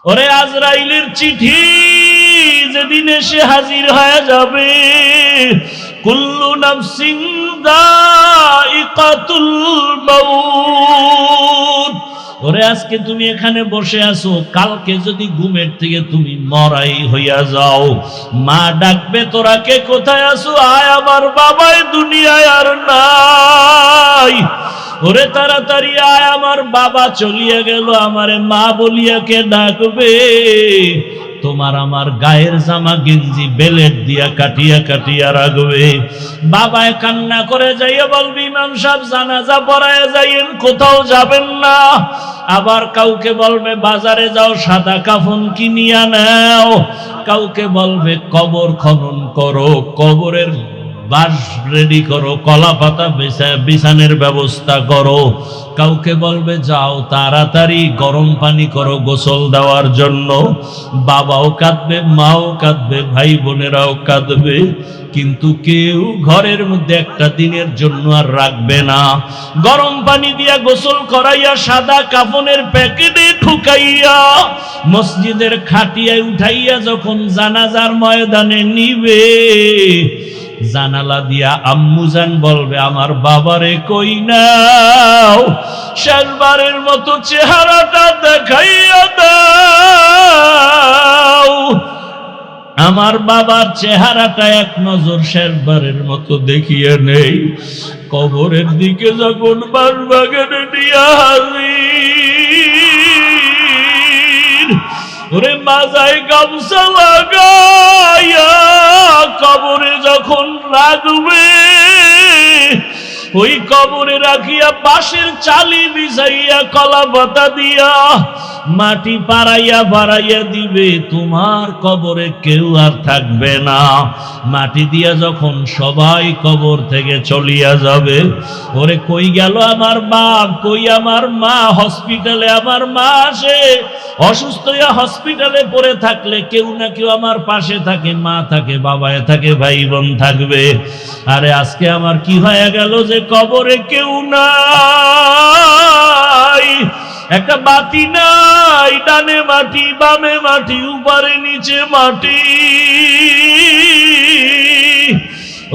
ওরে আজরাইলের চিঠি যেদিন এসে হাজির হয়ে যাবে, কুল্লু নাফসিন যায়িকাতুল মাউত। ওরে আজকে তুমি এখানে বসে আছো, কালকে যদি ঘুমের থেকে তুমি মরাই হইয়া যাও, মা ডাকবে তোরা কে কোথায় আছো, আয় আমার বাবাই দুনিয়ায় আর নাই। ওরে তাড়াতাড়ি আয়, আমার বাবা চলিয়া গেল, আমারে মা বলিয়া কে ডাকবে। তোমার আমার গায়ের জামা গেঞ্জি বেলেট দিয়া কাটিয়া কাটিয়া রাখবে। বাবায় কান্না করে যাইয়া বলবি, ইমাম সাহেব জানাজা পড়ায় যাইয়েন, কোথাও যাবেন না। আবার কাউকে বলবে বাজারে যাও, সাদা কাফন কিনিয়া নাও। কাউকে বলবে কবর খনন করো, কবরের বাঁশ রেডি করো, কলা পাতা বিছানের ব্যবস্থা করো। কাউকে বলবে যাও তাড়াতাড়ি গরম পানি করো গোসল দেওয়ার জন্য। বাবাও কাঁদবে, মাও কাঁদবে, ভাই বোনেরাও কাঁদবে, কিন্তু কেউ ঘরের মধ্যে একটা দিনের জন্য আর রাখবে না। গরম পানি দিয়া গোসল করাইয়া সাদা কাফনের প্যাকেটে ঢুকাইয়া মসজিদের খাটিয়ায় উঠাইয়া যখন জানাজার ময়দানে নিবে, জানালা দিয়া আম্মুজান বলবে, আমার বাবারে কই নাও, শেষবারের মতো চেহারাটা দেখাইয়া দাও। আমার বাবার চেহারাটা এক নজর শেষবারের মতো দেখিয়ে নেই। কবরের দিকে যখন বাসবাগানে নিয়া হাজির, ওরে মাজায় গামছা লাগাইয়া কবরে যখন রাখবে, ওই কবরে রাখিয়া বাঁশের চালি বিছাইয়া কলা পাতা দিয়া মাটি পাড়াইয়া বাড়াইয়া দিবে, তোমার কবরে কেউ আর থাকবে না। মাটি দিয়া যখন সবাই কবর থেকে চলিয়া যাবে, ওরে কই গেল আমার বাপ, কই আমার মা। হসপিটালে আমার মা আসে, অসুস্থ হইয়া হসপিটালে পড়ে থাকলে কেউ না কেউ আমার পাশে থাকে, মা থাকে, বাবায় থাকে, ভাই বোন থাকবে। আরে আজকে আমার কি হয়ে গেল যে কবরে কেউ নাই, একটা বাতি নাই, ডানে মাটি বামে মাটি, উপরে নিচে মাটি।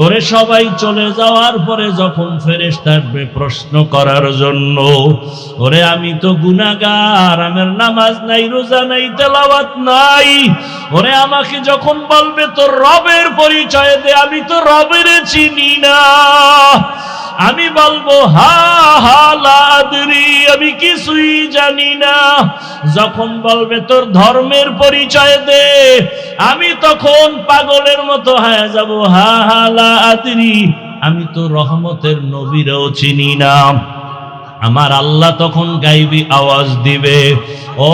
ওরে সবাই চলে যাওয়ার পরে যখন ফেরেশতা আসবে প্রশ্ন করার জন্য, ওরে আমি তো গুনাহগার, আমার নামাজ নাই, রোজা নাই, তেলাওয়াত নাই। ওরে আমাকে যখন বলবে তোর রবের পরিচয় দে, আমি তো রবের চিনি না। আমি বলবো হা হা লা আদরি, আমি কিছুই জানি না। যখন বলবে তোর ধর্মের পরিচয় দে, আমি তখন পাগলের মতো হয়ে যাব, হা হা লা আদরি, আমি তো রহমতের নবীরও চিনি না। আমার আল্লাহ তখন গাইবি আওয়াজ দিবে, ও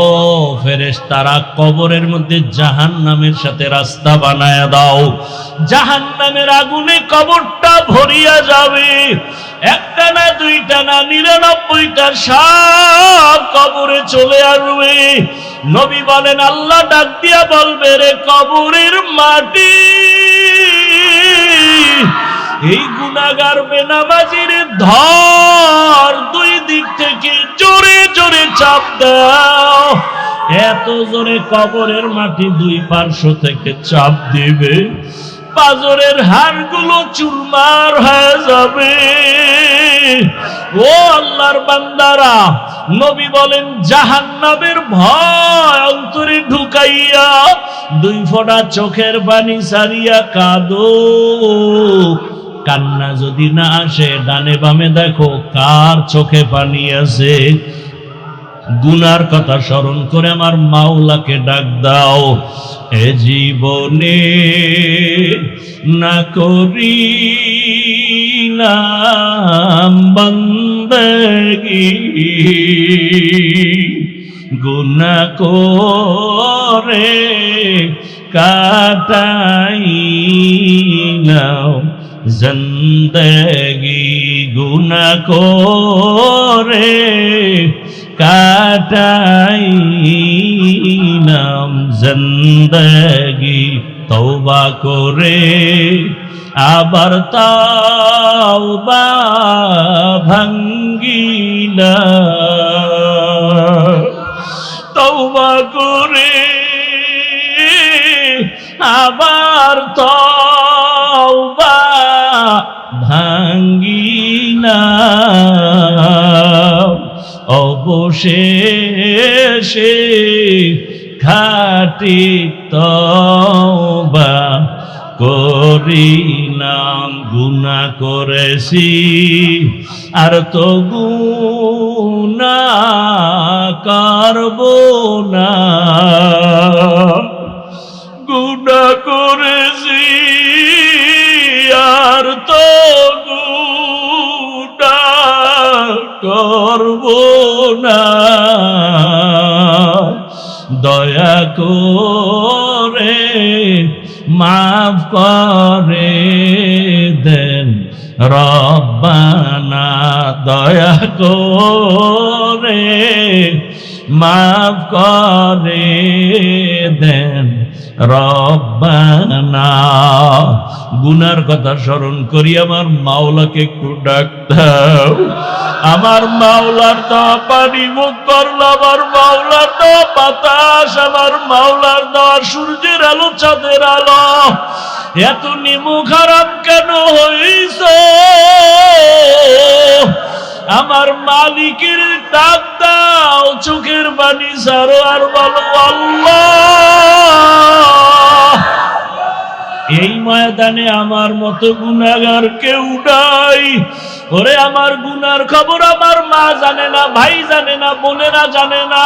ফেরেশতারা কবরের মধ্যে জাহান্নামের সাথে রাস্তা বানায়া দাও। জাহান্নামের আগুনে কবরটা ভরিয়া যাবে, একটা না দুইটা না 99টা সাপ কবরে চলে আসবে। নবী বলেন, আল্লাহ ডাক দিয়া বলবে, রে কবরের মাটি, এই গুনাহগার বেনামাজির ধর, দুই দিক থেকে জোরে জোরে চাপ দাও। এত জোরে কবরের মাটি দুই পার্শ্ব থেকে চাপ দিবে, পাজরের হাড়গুলো চুরমার হয়ে যাবে। ও আল্লাহর বান্দারা, নবী বলেন জাহান্নামের ভয় অন্তরে ঢুকাইয়া দুই ফোঁটা চোখের পানি সারিয়া কাঁদো। কান্না যদি না আসে, ডানে বামে দেখো কার চোখে পানি আছে। গুনার কথা স্মরণ করে আমার মাওলাকে ডাক দাও, এ জীবনে না করিলাম বন্দেগি, গুনাহ করে কাটাইলাম জিন্দেগি, গুনাহ করে কাটাইলাম জিন্দেগি। তওবা করে আবার তওবা ভাঙ্গিলাম, তওবা করে আবার তওবা ভাঙ্গিনা অবশেষে খাঁটি তওবা করিলাম। গুনাহ করেছি আর তো গুনাহ করব না, গুনাহ করেছি আর তো গুনাহ করব না। দয়া করে মাফ করে দেন রব্বানা, দয়া করে মাফ করে দেন রব্বানা। গুনার কথা স্মরণ করি আমার মাওলাকে একটু ডাকতাম। আমার মাওলার দেওয়া পানি মুখ করল, আমার মাওলার দেওয়া বাতাস, আমার মাওলার দেওয়া সূর্যের আলো চাঁদের আলো, এত নিমুখ হারাম কেন হইছ? আমার মালিকের ডাক দাও, চোখের পানি ছাড়ো আর বলো আল্লাহ। এই ময়দানে আমার মতো গুনাহগার কেউ নাই। ওরে আমার গুনার খবর আমার মা জানে না, ভাই জানে না, বোনেরা জানে না।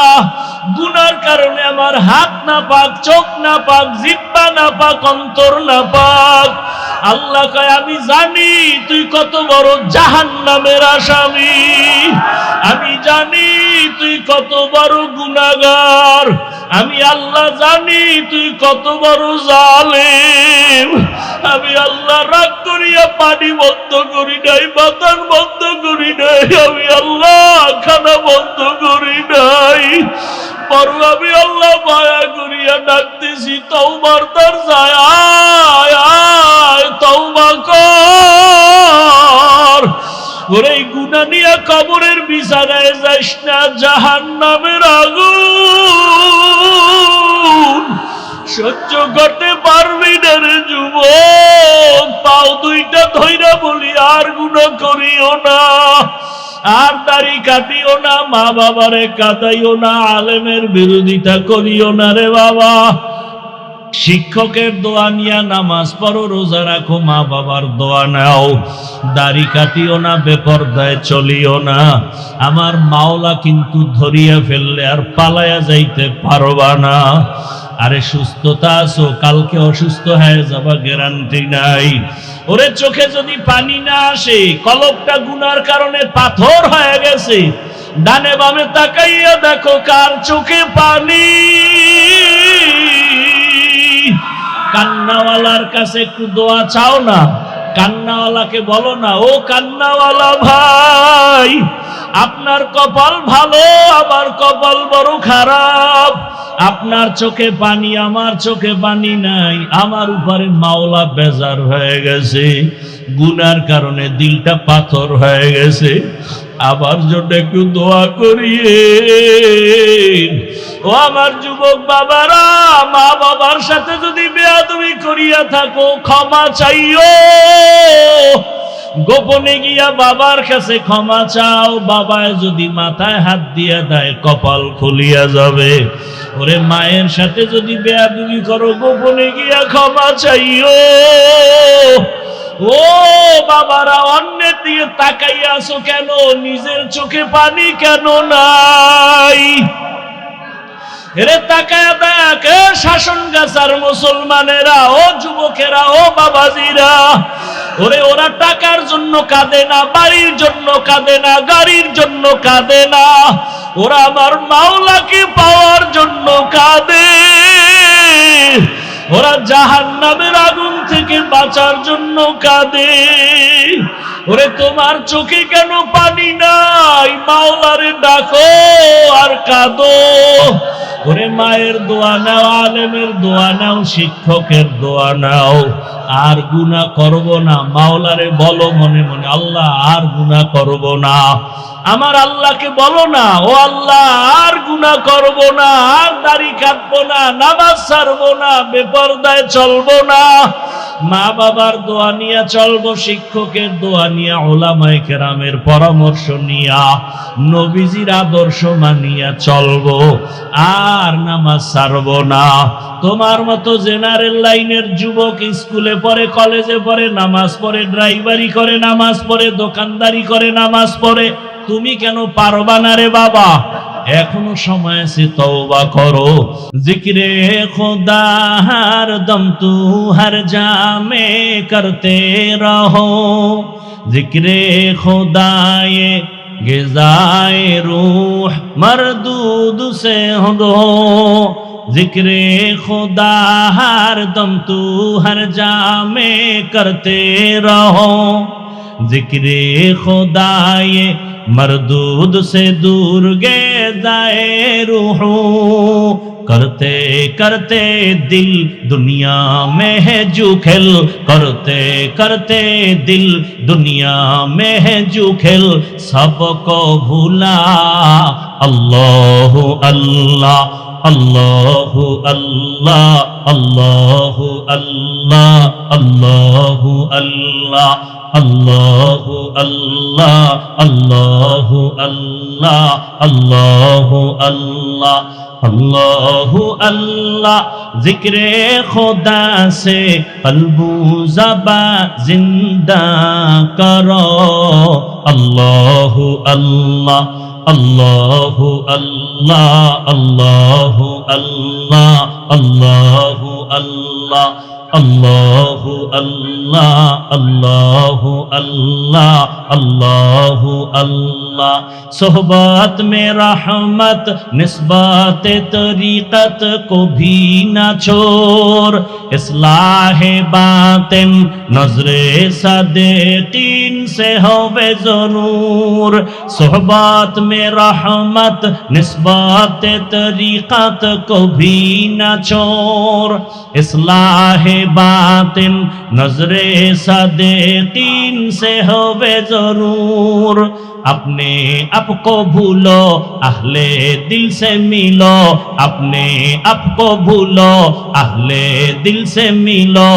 গুনার কারণে আমার হাত না পাক, চোখ না পাক, জিহ্বা না পাক, অন্তর না পাক। আল্লাহ কয় আমি জানি তুই কত বড় জাহান্নামের আসামি, আমি জানি তুই কত বড় গুনাহগার, আমি আল্লাহ জানি তুই কত বড় জালেম। আমি আল্লাহ রাগ করিয়া পানি বন্ধ করি নাই, বাতাস বন্ধ করি নাই, আমি আল্লাহ খানা বন্ধ করি নাই। বরং আমি আল্লাহ মায়া করিয়া ডাকতেছি তওবার দরজায়, আয় আয় তওবা কর। ওরে গুনাহ নিয়ে কবরের বিছানায় যাইস না, জাহান্নামের আগুন সহ্য করতে পারবি না রে যুবক। পাও দুইটা ধইরা বলি আর গুনাহ করিও না, আর দাড়ি কাটিও না, মা বাবারে কাটাইও না, আলেমের বিরোধিতা করিও না রে বাবা। শিক্ষকের দোয়া নিয়া নামাজ পড়ো, রোজা রাখো, মা বাবার দোয়া নাও, দাড়ি কাটিও না, বেপরদায় চলিও না। আমার মাওলা কিন্তু ধরিয়া ফেললে আর পালায়া যাইতে পারবা না। আরে সুস্থতা আছো, কালকে অসুস্থ হয়ে যাবা গ্যারান্টি নাই। ওরে চোখে যদি পানি না আসে, কলবটা গুনার কারণে পাথর হয়ে গেছে, ডানে বামে তাকাইয়া দেখো কার চোখে পানি। কান্নাওয়ালার কাছে একটু দোয়া চাও না, কান্নাওয়ালাকে বলো না ও কান্নাওয়ালা ভাই, আপনার কপাল ভালো, আমার কপাল বড় খারাপ। আপনার চোখে পানি, আমার চোখে পানি নাই। আমার উপরে মাওলা বেজার হয়ে গেছে, গুনার কারণে দিলটা পাথর হয়ে গেছে। আমার জন্য একটু দোয়া করিয়ে। ও আমার যুবক বাবারা, মা বাবার সাথে যদি বেয়াদবি করিয়া থাকো ক্ষমা চাইও। গোপনে গিয়া বাবার কাছে ক্ষমা চাও। বাবায় যদি মাথায় হাত দিয়া দেয় কপাল খুলিয়া যাবে। ওরে মায়ের সাথে যদি বেয়াদবি করো গোপনে গিয়া ক্ষমা চাইও। ও বাবারা, অন্যের দিকে তাকাইয়া আছো কেন? নিজের চোখে পানি কেন নাই? এরে তাকায়া দেখ শাসন গাছার মুসলমানেরা, ও যুবকেরা, ও বাবাজিরা। ওরে ওরা টাকার জন্য কাঁদে না, বাড়ির জন্য কাঁদে না, গাড়ির জন্য কাঁদে না, ওরা আমার মাওলাকে পাওয়ার জন্য কাঁদে। ওরা জাহান্নামের আগুন থেকে বাঁচার জন্য কাঁদে। ওরে তোমার চোখে কেন পানি নাই? মাওলারে ডাকো আর কাঁদো। ওরে মায়ের দোয়া নাও, আলেমের দোয়া নাও, শিক্ষকের দোয়া নাও, আর গুনাহ করব না। মাওলারে বলো মনে মনে, আল্লাহ আর গুনাহ করব না। আমার আল্লাহকে বলো না, ও আল্লাহ আর গুনাহ করব না, আর দাড়ি কাটবো না, নামাজ ছাড়বো না, বেপরদায় চলবো না। মা বাবার দোয়া নিয়ে চলবো, শিক্ষকের দোয়া নিয়ে, উলামায়ে কেরামের পরামর্শ নিয়া, নবীজির আদর্শ মানিয়া চলবো, আর নামাজ ছাড়বো না। তোমার মতো জেনারেল লাইনের যুবক স্কুলে পড়ে, কলেজে পড়ে, নামাজ পড়ে, ড্রাইভারি করে নামাজ পড়ে, দোকানদারি করে নামাজ পড়ে, তুমি কেন পারবা না রে বাবা? এখনো সময় আছে, তওবা করো। জিক্রে খুদা হর দম তু হর জামে করতে রহো, জিক্রে খুদায়ে গিজায়ে রূহ মরদুদ से हो, जिक्रे खुदा हर दम तू हर जामे करते रहो, जिक्रे खुदाए मरदूद से दूर गे जाए रूह, करते करते दिल दुनिया में है जुखेल, करते करते दिल दुनिया में है जुखेल, सबको भूला अल्लाह अल्लाह अल्लाह अल्लाह अल्लाह अल्लाह अल्लाह अल्लाह अल्लाह अल्लाह अल्लाह अल्लाह अल्लाह अल्लाह अल्लाह अल्लाह। जिक्रे खुदा से कल्बु ज़बा जिंदा करो, अल्लाह अल्लाह अल्लाह अल्लाह अल्लाह अल्लाह अल्लाह अल्लाह अल्लाह अल्लाह अल्लाह अल्लाह अल्लाह अल्लाह। सोहबत में रहमत निस्बत तरीक़त को भी न छोड़, इस्लाहे बातिन नज़रे सदीक़ीन से होवे ज़रूर, सोहबत में रहमत निस्बत तरीक़त को भी न छोड़, इस्लाहे बातिन नजरे सदीक़ीन से होवे जरूर। अपने आप को भूलो, अहले दिल से मिलो, अपने आप को भूलो, अहले दिल से मिलो,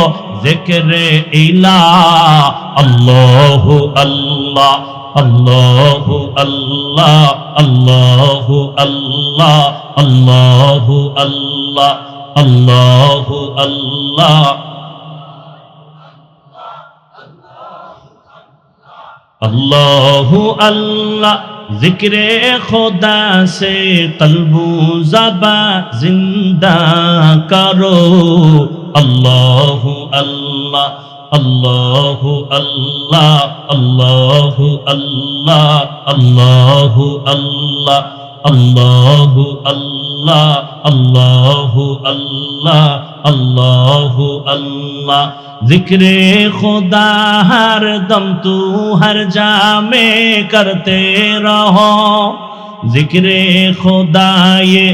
जिक्रे इलाह अल्लाह अल्लाह अल्लाह अल्लाह अल्लाह अल्लाह अल्लाह अल्लाह अल्लाह अल्लाह अल्लाह अल्लाह। जिक्रे खुदा से कल्बु ज़बा जिंदा करो, अल्लाह अल्लाह अल्लाह अल्लाह अल्लाह अल्लाह अल्लाह अल्लाह अल्लाह अल्लाह अल्लाह अल्लाह अल्लाह अल्लाह। जिक्रे खुदा हर दम तू हर जामे करते रहो, जिक्रे खुदा ये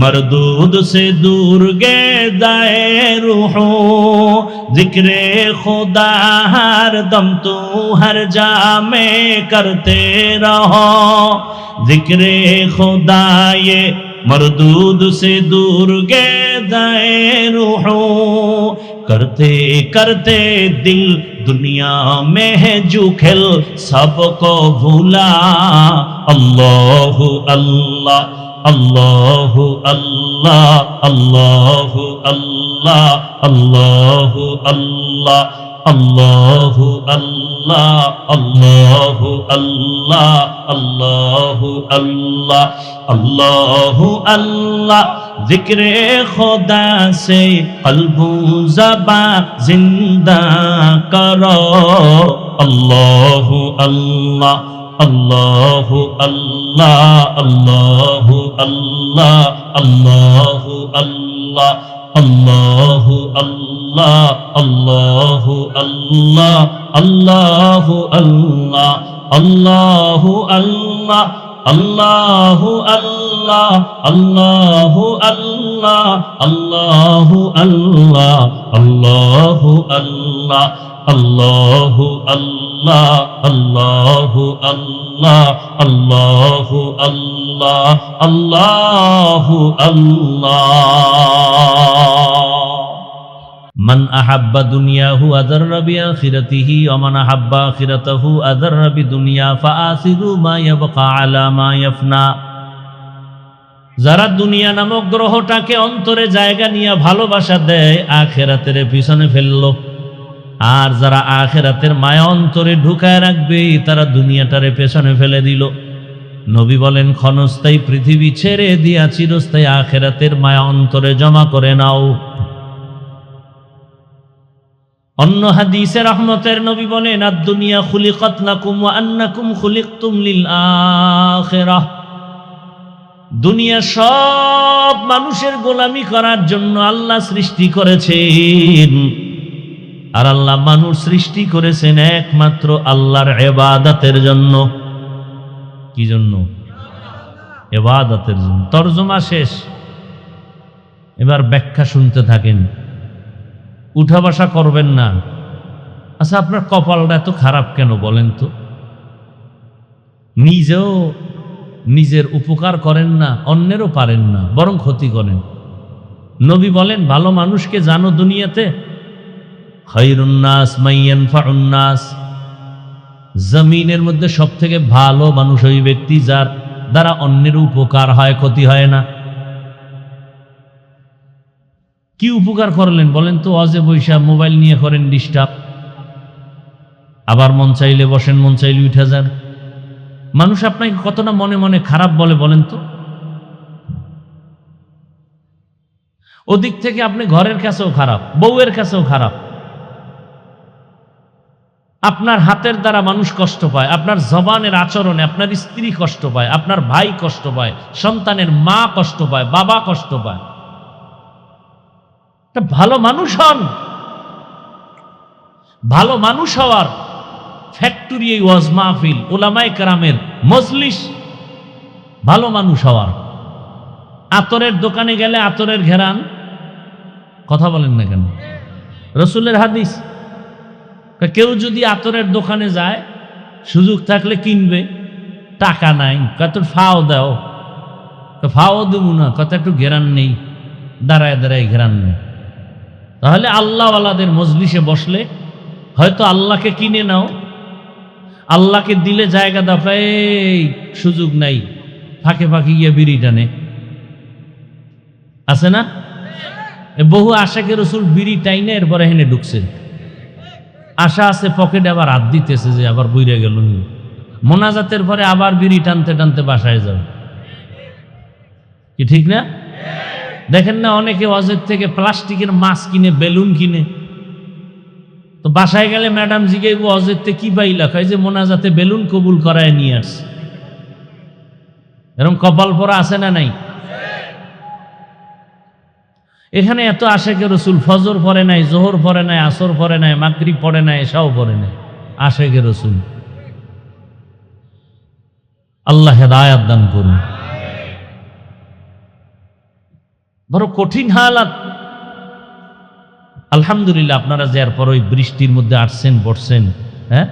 मरदूद से दूर गे दाए रूहो, जिक्रे खुदा हर दम तू हर जामे करते रहो, जिक्रे खुदा ये मरदूद से दूर गे दाए रूहो, करते करते दिल दुनिया में है जुखेल, सबको भूला अल्लाह अल्लाह अल्लाह अल्लाह अल्लाह अल्लाह अल्लाह अल्लाह अल्लाह अल्लाह अल्लाह अल्लाह अल्लाह अल्लाह अल्लाह अल्लाह। जिक्रे खुदा से कल्बु ज़बा जिंदा करो, अल्लाह अल्लाह अल्लाह अल्लाह अल्लाह अल्लाह अल्लाह अल्लाह अल्लाह अल्लाह अल्लाह अल्लाह अल्लाह अल्लाह अल्लाह अल्लाह আল্লাহু আল্লাহ আল্লাহু আল্লাহ আল্লাহু আল্লাহ আল্লাহু আল্লাহ আল্লাহু আল্লাহ আল্লাহু আল্লাহ আল্লাহু আল্লাহ আল্লাহু আল্লাহ। মান আহাব্বা দুনিয়াহু আযাররা বিআখিরাতিহি ওয়া মান আহাব্বা আখিরাতাহু আযাররা বিদুনিয়া ফাআসিরু মা ইয়াবকা আলা মা ইয়াফনা। যারা দুনিয়া নামক গ্রহটাকে অন্তরে জায়গা নিয়ে ভালোবাসা দেয় আখিরাতের পিছনে ফেললো, আর যারা আখিরাতের মায়া অন্তরে ঢুকায় রাখবে তারা দুনিয়াটারে পেছনে ফেলে দিল। নবী বলেন, ক্ষণস্থায়ী পৃথিবী ছেড়ে দিয়া চিরস্থায়ী আখিরাতের মায়া অন্তরে জমা করে নাও। অন্য হাদিসে রহমতের নবী বলেন, আদ-দুনিয়া খুলিকাত লাকুম ওয়া আন্নাকুম খুলিকতুম লিল আখিরাহ। দুনিয়া সব মানুষের গোলামি করার জন্য আল্লাহ সৃষ্টি করেছেন, আর আল্লাহ মানুষ সৃষ্টি করেছেন একমাত্র আল্লাহর ইবাদতের জন্য। কি জন্য? ইবাদতের জন্য। তরজমা শেষ, এবার ব্যাখ্যা শুনতে থাকেন, উঠা বসা করবেন না। আচ্ছা, আপনার কপালটা এত খারাপ কেন বলেন তো? নিজেও নিজের উপকার করেন না, অন্যেরও পারেন না, বরং ক্ষতি করেন। নবী বলেন, ভালো মানুষকে জানো দুনিয়াতে? খায়রুন নাস মান ইয়ানফাউন নাস। জমিনের মধ্যে সব থেকে ভালো মানুষ ওই ব্যক্তি যার দ্বারা অন্যের উপকার হয়, ক্ষতি হয় না। কি উপকার করলেন বলেন তো? অজে বৈশা মোবাইল নিয়ে করেন ডিস্টার্ব, আবার মন চাইলে বসেন, মন চাইলে উঠে যান। মানুষ আপনাকে কতটা মনে মনে খারাপ বলে বলেন তো? ওদিক থেকে আপনি ঘরের কাছেও খারাপ, বউয়ের কাছেও খারাপ। আপনার হাতের দ্বারা মানুষ কষ্ট পায়, আপনার জবানের আচরণে আপনার স্ত্রী কষ্ট পায়, আপনার ভাই কষ্ট পায়, সন্তানের মা কষ্ট পায়, বাবা কষ্ট পায়। ভালো মানুষ হন। ভালো মানুষ হওয়ার ফ্যাক্টরি এই ওয়াজ মাহফিল, উলামায়ে কেরামের মজলিস। ভালো মানুষ হওয়ার। আতরের দোকানে গেলে আতরের ঘেরান, কথা বলেন না কেন? রসুলের হাদিস, কেউ যদি আতরের দোকানে যায়, সুযোগ থাকলে কিনবে, টাকা নাই, কত ফাও দাও, ফাও দেবো না, কত একটু ঘেরান নেই, দাঁড়ায় দাঁড়ায় ঘেরান নেই। তাহলে আল্লাহওয়ালাদের মজলিসে বসলে হয়তো আল্লাহকে কিনে নাও, আল্লাহকে দিলে জায়গা দাও, এই সুযোগ নাই, ফাঁকে ফাঁকে গিয়ে বিড়ি টানে, আছে না? বহু আশাকে রসুল বিড়ি টাইনে এরপরে হেনে ঢুকছে। আশা আছে পকেটে, আবার হাত দিতেছে যে আবার বইরে গেল, মোনাজাতের পরে আবার বিড়ি টানতে টানতে বাসায় যাও। কি ঠিক না? দেখেন না, অনেকে ওয়াজের থেকে প্লাস্টিকের মাছ কিনে, বেলুন কিনে, তো বাসায় গেলে ম্যাডাম জিগাইব ওয়াজের থেকে কি পাইলা? কয় যে মোনাজাতে বেলুন কবুল করায় নিয়ে আসছে। এরকম কপাল পরা আছে না নাই? এখানে এত আশেকে রসুল ফজর পড়ে নাই, জোহর পড়ে নাই, আসর পড়ে নাই, মাগরিব পড়ে নাই, এশাও পড়ে নাই, আশেকে রসুল। আল্লাহ হেদায়েত দান করুন। বড় কঠিন হালাত। আলহামদুলিল্লাহ, আপনারা যে এরপর ওই বৃষ্টির মধ্যে আসছেন, বসছেন। হ্যাঁ,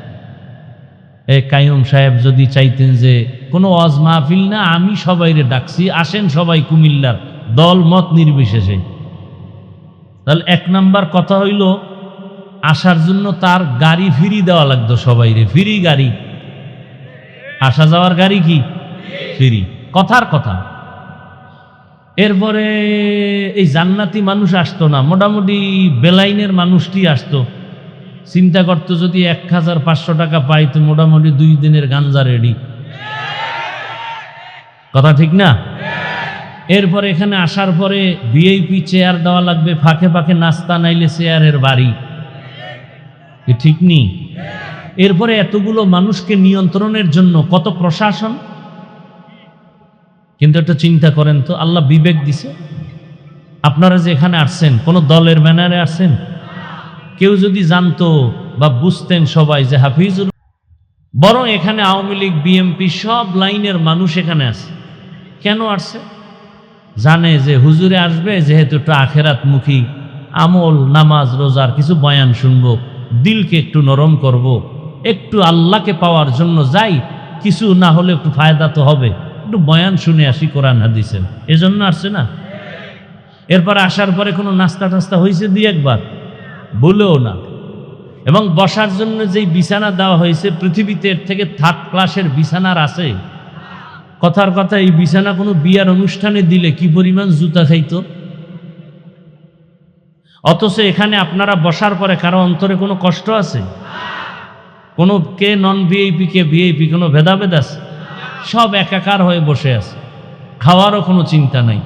এই কাইয়ুম সাহেব যদি চাইতেন যে কোনো ওয়াজ মাহফিল না, আমি সবাইরে ডাকছি, আসেন সবাই কুমিল্লার, দল মত নির্বিশেষে, তাহলে এক নাম্বার কথা হইল, আসার জন্য তার গাড়ি ফ্রি দেওয়া লাগতো সবাইরে, ফ্রি গাড়ি, আসা যাওয়ার গাড়ি কি ফ্রি, কথার কথা। এরপরে এই জান্নাতি মানুষ আসতো না, মোটামুটি বেলাইনের মানুষটি আসতো। চিন্তা করতো যদি 1500 টাকা পাই তো মোটামুটি 2 দিনের গাঞ্জা রেডি, কথা ঠিক না? এরপরে এখানে আসার পরে ভিআইপি চেয়ার দেওয়া লাগবে, ফাঁকে ফাঁকে নাস্তা, নাইলে চেয়ারের বাড়ি, ঠিক নেই? এরপরে এতগুলো মানুষকে নিয়ন্ত্রণের জন্য কত প্রশাসন। কিন্তু একটা চিন্তা করেন তো, আল্লাহ বিবেক দিছে। আপনারা যে এখানে আসছেন, কোনো দলের ব্যানারে আসছেন? কেউ যদি জানতো বা বুঝতেন সবাই যে হাফিজুর বরং এখানে আওয়ামী লীগ, বিএনপি সব লাইনের মানুষ এখানে আছে। কেন আসছে? জানে যে হুজুরে আসবে, যেহেতু একটু আখেরাতমুখী আমল, নামাজ, রোজার কিছু বয়ান শুনবো, দিলকে একটু নরম করব, একটু আল্লাহকে পাওয়ার জন্য যাই, কিছু না হলে একটু ফায়দা তো হবে, একটু বয়ান শুনে আসি কোরআন হাদিসের, এজন্য আসছে না। এরপর আসার পরে কোনো নাস্তা টাস্তা হয়েছে দুই একবার, বলেও না। এবং বসার জন্য যেই বিছানা দেওয়া হয়েছে, পৃথিবীতে এর থেকে থার্ড ক্লাসের বিছানার আছে? কথার কথা, এই বিছানা কোনো বিয়ার অনুষ্ঠানে দিলে কি পরিমাণ জুতা খাইতো। অথচ এখানে আপনারা বসার পরে কারো অন্তরে কোনো কষ্ট আছে? কোনো কে নন ভিআইপি, কে ভিআইপি, কোনো ভেদাভেদ আছে? সব একাকার হয়ে বসে আছে, খাওয়ারও কোনো চিন্তা নাই।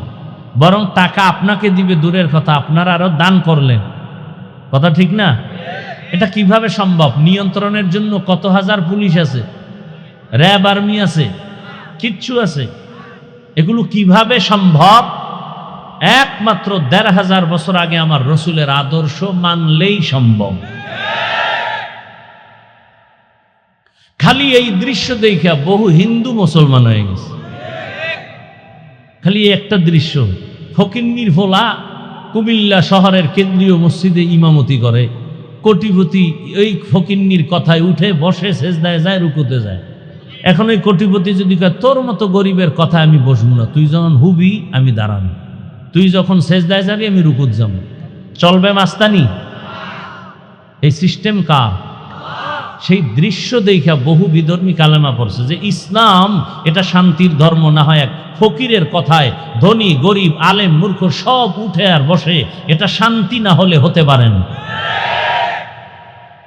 বরং টাকা আপনাকে দিবে দূরের কথা, আপনারা আরো দান করলেন। কথা ঠিক না? এটা কিভাবে সম্ভব? নিয়ন্ত্রণের জন্য কত হাজার পুলিশ আছে, র্যাব, আর্মি আছে, কিচ্ছু আছে। এগুলো কিভাবে সম্ভব? একমাত্র ১৫০০ বছর আগে আমার রসুলের আদর্শ মানলেই সম্ভব। খালি এই দৃশ্য দেখা বহু হিন্দু মুসলমান হয়ে গেছে। খালি একটা দৃশ্য, ফকিন্নির ফোলা কুমিল্লা শহরের কেন্দ্রীয় মসজিদে ইমামতি করে, কোটিপতি এই ফকিন্নির কথায় উঠে বসে, সেজদায় যায়, রুকুতে যায়। এখন ওই কোটিপতি যদি কয় তোর মতো গরিবের কথা আমি বসবো না, তুই যখন হুবি আমি দাঁড়াবো, তুই যখন সেজদায় যাবি আমি রুকুত যাবো, চলবে মাস্তানি? এই সিস্টেম কার? সেই দৃশ্য দেখা বহু বিধর্মী কালেমা পড়ছে যে ইসলাম এটা শান্তির ধর্ম, না হয় এক ফকিরের কথায় ধনী, গরিব, আলেম, মূর্খ সব উঠে আর বসে, এটা শান্তি না হলে হতে পারে না।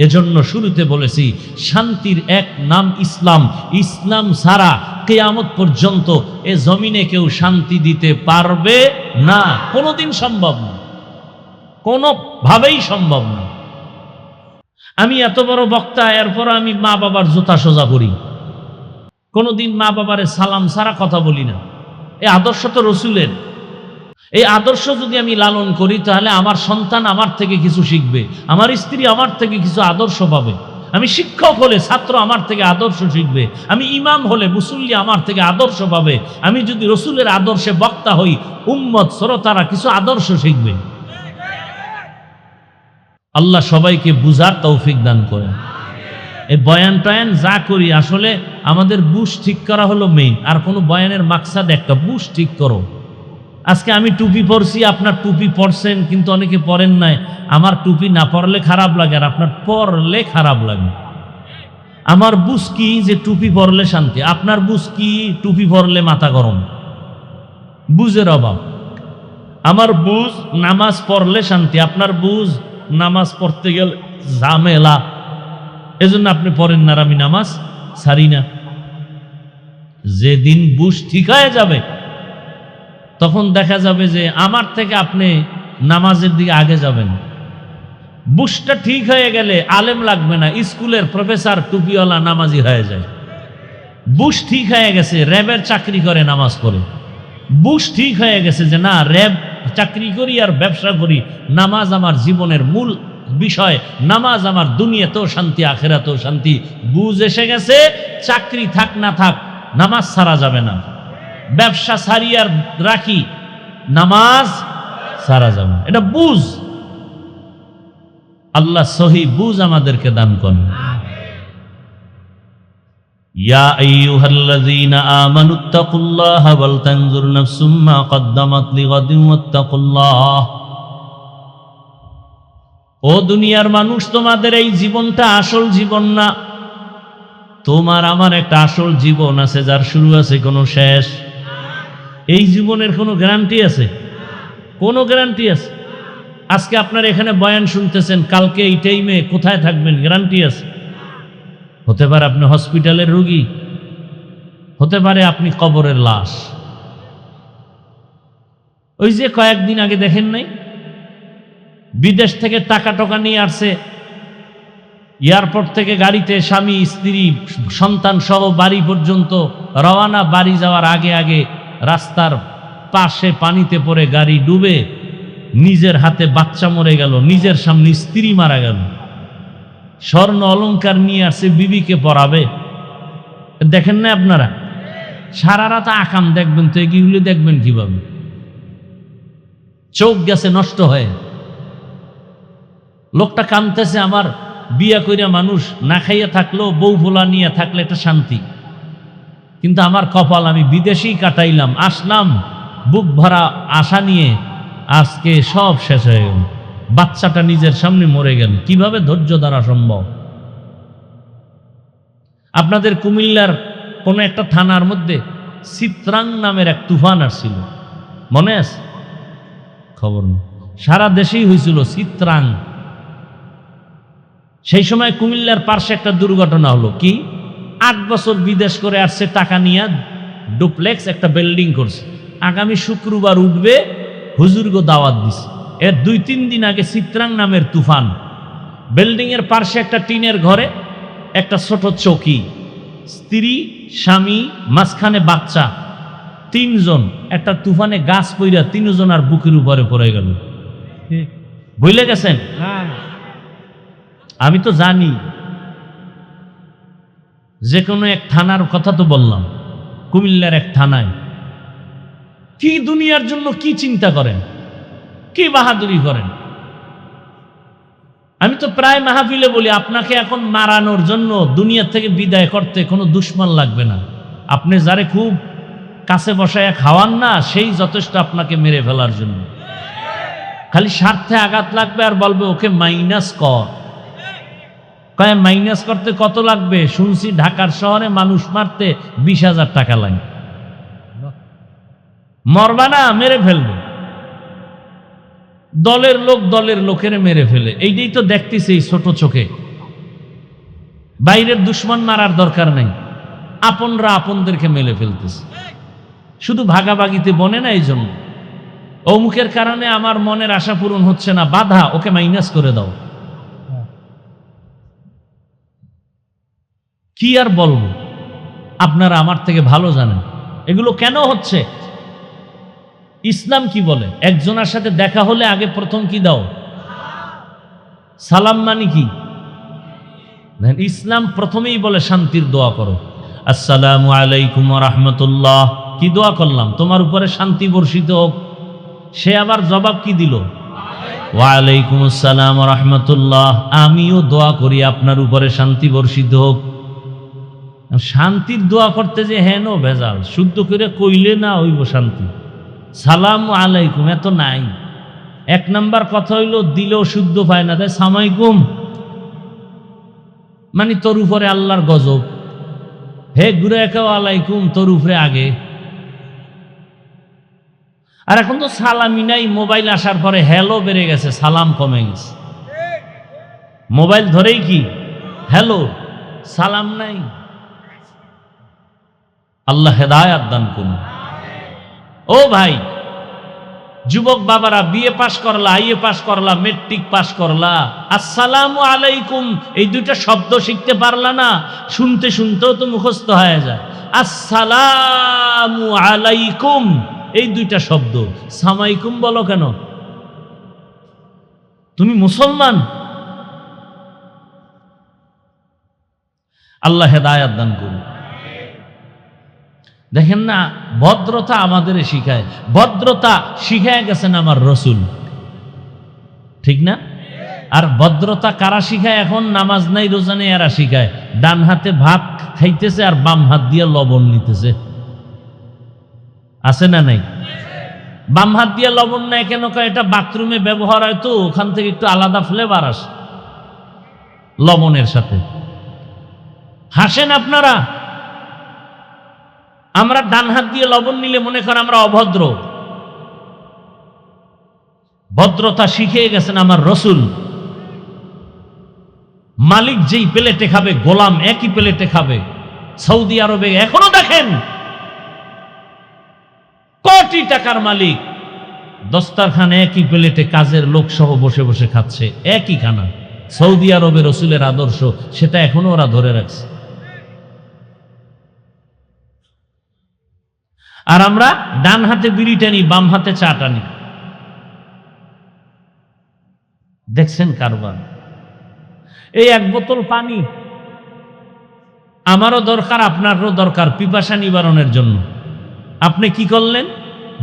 এজন্য শুরুতে বলেছি, শান্তির এক নাম ইসলাম। ইসলাম ছাড়া কিয়ামত পর্যন্ত এ জমিনে কেউ শান্তি দিতে পারবে না, কোনোদিন সম্ভব না, কোনোভাবেই সম্ভব না। আমি এত বড় বক্তা, এরপর আমি মা বাবার জুতা সোজা করি, কোনোদিন মা বাবারে সালাম ছাড়া কথা বলি না। এই আদর্শ তো রসুলের। এই আদর্শ যদি আমি লালন করি, তাহলে আমার সন্তান আমার থেকে কিছু শিখবে, আমার স্ত্রী আমার থেকে কিছু আদর্শ পাবে, আমি শিক্ষক হলে ছাত্র আমার থেকে আদর্শ শিখবে, আমি ইমাম হলে মুসল্লি আমার থেকে আদর্শ পাবে। আমি যদি রসুলের আদর্শে বক্তা হই, উম্মত শ্রোতারা কিছু আদর্শ শিখবে। আল্লাহ সবাইকে বুঝার তৌফিক দান করেন। এই বয়ান টয়ান যা করি, আসলে আমাদের বুশ ঠিক করা হলো মেইন, আর কোনো বয়ানের মাকসাদ একটা, বুশ ঠিক করো। আজকে আমি টুপি পরছি, আপনার টুপি পরছেন, কিন্তু অনেকে পরেন নাই। আমার টুপি না পরলে খারাপ লাগে, আর আপনার পরলে খারাপ লাগে। আমার বুঝ কি যে টুপি পরলে শান্তি, আপনার বুঝ কি টুপি পরলে মাথা গরম, বুঝের অভাব। আমার বুঝ নামাজ পড়লে শান্তি, আপনার বুঝ নামাজ পড়তে গেলে ঝামেলা, এজন্য আপনি পড়েন না, আর আমি নামাজ ছাড়ি না। যেদিন বুঝ ঠিক হয়ে যাবে, তখন দেখা যাবে যে আমার থেকে আপনি নামাজের দিকে আগে যাবেন। বুঝটা ঠিক হয়ে গেলে আলেম লাগবে না, স্কুলের প্রফেসর টুপিওয়ালা নামাজি হয়ে যায়। বুঝ ঠিক হয়ে গেছে, র্যাবের চাকরি করে, নামাজ পড়ে। বুঝ ঠিক হয়ে গেছে যে না, র্যাব চাকরি করি আর ব্যবসা করি, নামাজ আমার জীবনের মূল বিষয়, নামাজ আমার দুনিয়াতেও শান্তি, আখেরাতেও শান্তি। বুঝ এসে গেছে, চাকরি থাক না থাক নামাজ ছাড়া যাবে না, ব্যবসা ছাড়ি আর রাখি নামাজ ছাড়া যাবে, এটা বুঝ। আল্লাহ সহি বুঝ আমাদেরকে দান করেন। ইয়া আইয়ুহাল্লাযীনা আমানুত্তাকুল্লাহা ওয়াল তানজুর নাফসুম মা কদ্দামাত লিগাদিন ওয়াত্তাকুল্লাহ। ও দুনিয়ার মানুষ, তোমাদের এই জীবনটা আসল জীবন না। তোমার আমার একটা আসল জীবন আছে, যার শুরু আছে, কোনো শেষ। এই জীবনের কোনো গ্যারান্টি আছে? কোনো গ্যারান্টি আছে? আজকে আপনার এখানে বয়ান শুনতেছেন, কালকে এই টাইমে কোথায় থাকবেন, গ্যারান্টি আছে? হতে পারে আপনি হসপিটালের রোগী, হতে পারে আপনি কবরের লাশ। ওই যে কয়েকদিন আগে দেখেন নাই, বিদেশ থেকে টাকা টকা নিয়ে আসছে, এয়ারপোর্ট থেকে গাড়িতে স্বামী, স্ত্রী, সন্তান সহ বাড়ি পর্যন্ত রওনা। বাড়ি যাওয়ার আগে আগে রাস্তার পাশে পানিতে পড়ে গাড়ি ডুবে, নিজের হাতে বাচ্চা মরে গেল, নিজের সামনে স্ত্রী মারা গেল। স্বর্ণ অলংকার নিয়ে আসছে, বিবিকে পরাবে, দেখেন না আপনারা? সারা রাত আকাম দেখবেন তো এগুলি দেখবেন কিভাবে? চোখ গেছে নষ্ট হয়ে। লোকটা কাঁদতেছে, আমার বিয়া কইরা মানুষ না খাইয়া থাকলেও বউ ভোলা নিয়ে থাকলে একটা শান্তি, কিন্তু আমার কপাল, আমি বিদেশেই কাটাইলাম, আসলাম বুক ভরা আশা নিয়ে, আজকে সব শেষ হয়ে গেল। বাচ্চাটা নিজের সামনে মরে গেল। কিভাবে ধৈর্য ধরা সম্ভব? আপনাদের কুমিল্লার কোন একটা থানার মধ্যে চিত্রাং নামের এক তুফান আসছিল, মনে আছে? খবর নেই, সারা দেশেই হয়েছিল চিত্রাং। সেই সময় কুমিল্লার পার্শ্বে একটা দুর্ঘটনা হলো। কি? 8 বছর বিদেশ করে আসছে, টাকা নিয়ে ডুপ্লেক্স একটা বিল্ডিং করছে, আগামী শুক্রবার উঠবে, হুজুরগো দাওয়াত দিছে। এর 2-3 দিন আগে চিত্রাং নামের তুফান। বিল্ডিং এর পার্শ্বে একটা টিনের ঘরে একটা ছোট চৌকি, স্ত্রী স্বামী, মাঝখানে বাচ্চা, 3 জন। একটা তুফানে গাছ পইরা 3 জন আর বুকের উপরে পড়ে গেল। ভুলে গেছেন? আমি তো জানি, যে কোনো এক থানার কথা তো বললাম, কুমিল্লার এক থানায়। কি দুনিয়ার জন্য কি চিন্তা করেন, কি বাহাদুরি করেন? আমি তো প্রায় মাহফিলে বলি, আপনাকে এখন মারানোর জন্য দুনিয়া থেকে বিদায় করতে কোনো দুশ্মন লাগবে না। আপনি যারে খুব কাছে বসায় খাওয়ান না, সেই যথেষ্ট আপনাকে মেরে ফেলার জন্য। খালি স্বার্থে আঘাত লাগবে আর বলবে ওকে মাইনাস কর। কয় মাইনাস করতে কত লাগবে? শুনছি ঢাকার শহরে মানুষ মারতে 20,000 টাকা লাগে। মরবা না, মেরে ফেলবে। দলের লোক দলের লোকের মেরে ফেলে, এইটাই তো দেখতেছি এই ছোট চোখে। বাইরের দুশ্মন মারার দরকার নাই, আপনরা আপনদেরকে মেরে ফেলতেছে। শুধু ভাগাভাগিতে বনে না, এই জন্য অমুকের কারণে আমার মনের আশা পূরণ হচ্ছে না, বাধা, ওকে মাইনাস করে দাও। কি আর বলবো, আপনারা আমার থেকে ভালো জানেন এগুলো কেন হচ্ছে। ইসলাম কি বলে? একজনের সাথে দেখা হলে আগে প্রথম কি দাও? সালাম। মানে কি? ইসলাম প্রথমেই বলে শান্তির দোয়া করো, আসসালামু আলাইকুম ওয়া রাহমাতুল্লাহ। কি দোয়া করলাম? তোমার উপরে শান্তি বর্ষিত হোক। সে আবার জবাব কি দিল? ওয়া আলাইকুম আসসালাম ওয়া রাহমাতুল্লাহ, আমিও দোয়া করি আপনার উপরে শান্তি বর্ষিত হোক। শান্তির দোয়া করতে যে হেন ভেজাল, শুদ্ধ করে কইলে না হইব শান্তি। সালাম আলাইকুম এত নাই। 1 নাম্বার কথা হইল, দিলেও শুদ্ধ পায় না, তাই সামাইকুম মানে তোর উপরে আল্লাহর গজব। হে ঘুরে একাও আলাইকুম, তোর উপরে আগে। আর এখন তো সালামি নাই, মোবাইল আসার পরে হ্যালো বেড়ে গেছে, সালাম কমে গেছে। মোবাইল ধরেই কি হ্যালো, সালাম নাই। আল্লাহ হেদায়াত দান করুন। ও ভাই, যুবক বাবারা, বিএ পাশ করলা, আইএ পাশ করলা, মেট্রিক পাশ করলা, আসসালামু আলাইকুম এই 2টা শব্দ শিখতে পারলা না, শুনতে শুনতেও তো মুখস্থ হয়ে যায়। আসসালামু আলাইকুম এই 2টা শব্দ, সামাইকুম বলো কেন? তুমি মুসলমান? আল্লাহ হেদায়াত দান করুন। দেখেন না, ভদ্রতা আমাদের শিখায়, ভদ্রতা শিখায় গেছেন আমার রসুল, ঠিক না? আর ভদ্রতা কারা শিখায়? এখন নামাজ নাই রোজা নেই এরা শিখায়। ডান হাতে ভাত খাইতেছে আর বাম হাত দিয়ে লবণ নিতেছে, আছে না নাই? বাম হাত দিয়ে লবণ নেয় কেন? এটা বাথরুমে ব্যবহার হয়, তো ওখান থেকে একটু আলাদা ফ্লেভার আসে লবণের সাথে। হাসেন আপনারা। আমরা ডান হাত দিয়ে লবণ নিলে মনে করেন আমরা অভদ্র। ভদ্রতা শিখিয়ে গেছেন আমার রসুল। মালিক যেই প্লেটে খাবে, গোলাম একই প্লেটে খাবে। সৌদি আরবে এখনো দেখেন কোটি টাকার মালিক দস্তারখানে একই প্লেটে কাজের লোক সহ বসে বসে খাচ্ছে, একই খানা। সৌদি আরবে রসুলের আদর্শ, সেটা এখনো ওরা ধরে রাখছে। আর আমরা ডান হাতে বিড়ি টানি, বাম হাতে চা টানি। দেখছেন কারবার। এই 1 বোতল পানি আমারও দরকার, আপনারও দরকার পিপাসা নিবারণের জন্য। আপনি কি করলেন?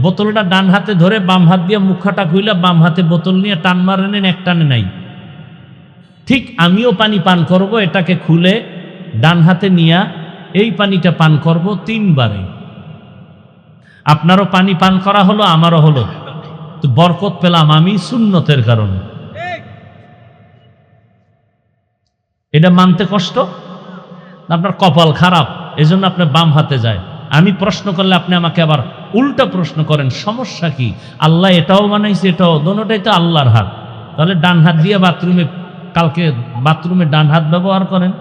বোতলটা ডান হাতে ধরে বাম হাত দিয়ে মুখাটা খুইলা বাম হাতে বোতল নিয়ে টান মারেন, এক টানে নাই। ঠিক আমিও পানি পান করব, এটাকে খুলে ডান হাতে নিয়া এই পানিটা পান করব 3 বারে। আপনারও পানি পান করা হলো, আমারও হলো, তো বরকত পেলাম আমি সুন্নতের কারণে। এটা মানতে কষ্ট? আপনার কপাল খারাপ, এজন্য আপনি বাম হাতে যায়। আমি প্রশ্ন করলে আপনি আমাকে আবার উল্টা প্রশ্ন করেন, সমস্যা কি? আল্লাহ এটাও বানাইছে, এটাও, দোনোটাই তো আল্লাহর হাত। তাহলে ডান হাত দিয়ে কালকে বাথরুমে ডান হাত ব্যবহার করেন,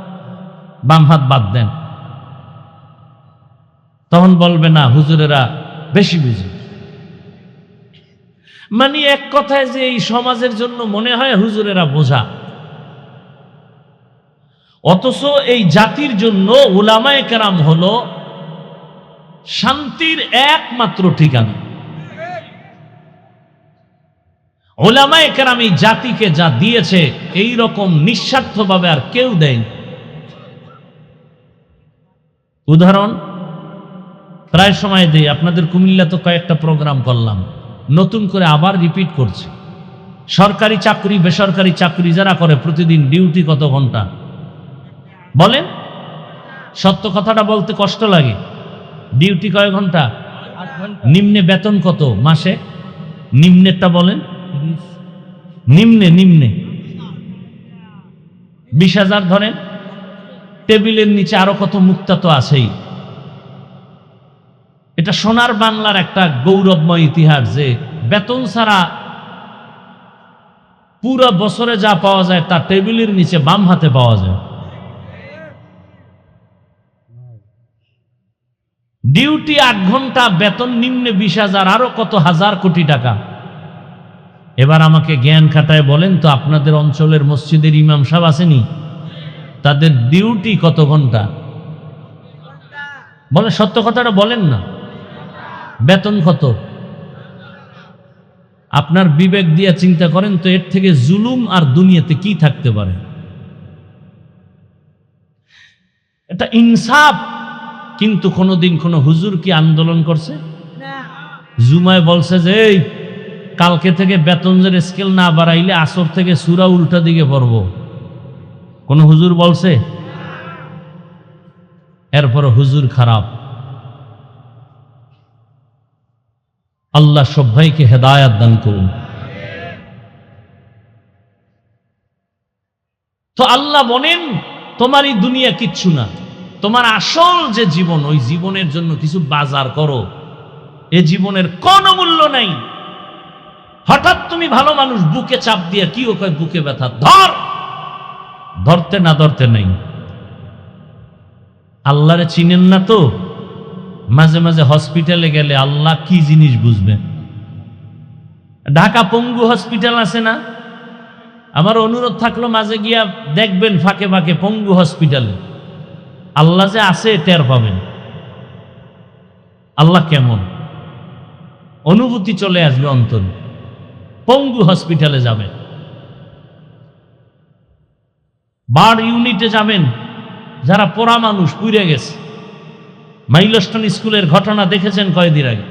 বাম হাত বাদ দেন। তখন বলবে না হুজুরেরা বেশি বুঝে। মানে এক কথায় যে এই সমাজের জন্য মনে হয় হুজুরেরা বোঝা, অথচ এই জাতির জন্য উলামায়ে কেরাম হলো শান্তির একমাত্র ঠিকানা। উলামায়ে কেরাম এই জাতিকে যা দিয়েছে এই রকম নিঃস্বার্থভাবে আর কেউ দেয়নি। উদাহরণ প্রায় সময় দেই, আপনাদের কুমিল্লা তো কয়েকটা প্রোগ্রাম করলাম, নতুন করে আবার রিপিট করছি। সরকারি চাকরি বেসরকারি চাকরি যারা করে প্রতিদিন ডিউটি কত ঘন্টা বলেন? সত্য কথাটা বলতে কষ্ট লাগে। ডিউটি কয় ঘন্টা? নিম্নে বেতন কত মাসে? নিম্নেরটা বলেন। নিম্নে 20,000 ধরেন। টেবিলের নিচে আরো কত মুক্তা তো আছেই। এটা সোনার বাংলার একটা গৌরবময় ইতিহাস যে বেতন ছাড়া পুরো বছরে যা পাওয়া যায় তা টেবিলের নিচে বাম হাতে পাওয়া যায়। ডিউটি 8 ঘন্টা, বেতন নিম্নে 20,000, আরো কত হাজার কোটি টাকা। এবার আমাকে জ্ঞান খাটায় বলেন তো, আপনাদের অঞ্চলের মসজিদের ইমাম সাহেব আসেনি, তাদের ডিউটি কত ঘন্টা? বলে সত্য কথাটা বলেন না। বেতন কত? আপনার বিবেক দিয়ে চিন্তা করেন তো, এর থেকে জুলুম আর দুনিয়াতে কি থাকতে পারে? এটা ইনসাফ। কিন্তু কোনোদিন কোন হুজুর কি আন্দোলন করছে? জুমায় বলছে যে এই কালকে থেকে বেতনের স্কেল না বাড়াইলে আসর থেকে সূরা উল্টা দিকে পড়ব? কোন হুজুর বলছে? এরপর হুজুর খারাপ। আল্লাহ সব ভাইকে হেদায়াত দান করুন। তো আল্লাহ বলেন তোমার এই দুনিয়া কিচ্ছু না, তোমার আসল যে জীবন, ওই জীবনের জন্য কিছু বাজার করো। এ জীবনের কোনো মূল্য নাই। হঠাৎ তুমি ভালো মানুষ, বুকে চাপ দিয়ে কি ও কয় বুকে ব্যথা, ধরতে না ধরতে নেই। আল্লাহরে চিনেন না তো, মাঝে মাঝে হসপিটালে গেলে আল্লাহ কি জিনিস বুঝবেন। ঢাকা পঙ্গু হসপিটাল আছে না? আমার অনুরোধ থাকলো মাঝে গিয়া দেখবেন ফাঁকে ফাঁকে পঙ্গু হসপিটালে আল্লাহ যে আছে টের পাবেন। আল্লাহ কেমন, অনুভূতি চলে আসবে অন্তরে। পঙ্গু হসপিটালে যাবেন, বার ইউনিটে যাবেন, যারা পোড়া মানুষ পুড়ে গেছে। মাইলস্টোন স্কুলের ঘটনা দেখেছেন কয়েকদিন আগে।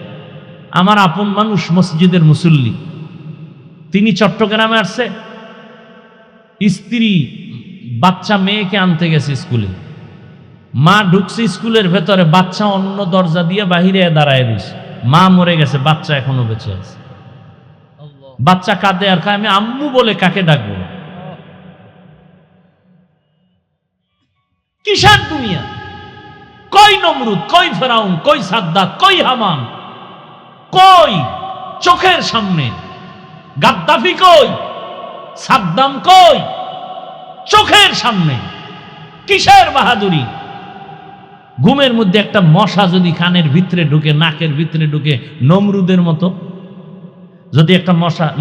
আমার আপন মানুষ, মসজিদের মুসল্লি, তিনি চট্টগ্রামে আসছে, স্ত্রী বাচ্চা মেয়েকে আনতে গেছে স্কুলে। মা ঢুকছে স্কুলের ভেতরে, বাচ্চা অন্য দরজা দিয়ে বাহিরে দাঁড়ায় রয়েছে। মা মরে গেছে, বাচ্চা এখনো বেঁচে আছে। বাচ্চা কাঁদে আর আমি আম্মু বলে কাকে ডাকবো? কিসের দুনিয়া? কই নমরুদ, কই ফেরাউন, কই সাদ্দাত, কই হামান, কই চোখের সামনে? গাদ্দাফি কই, সাদ্দাম কই? চোখের সামনে। কিসের বাহাদুরি? ঘুমের মধ্যে একটা মশা যদি কানের ভিতরে ঢুকে, নাকের ভিতরে ঢুকে, নমরুদের মতো। যদি একটা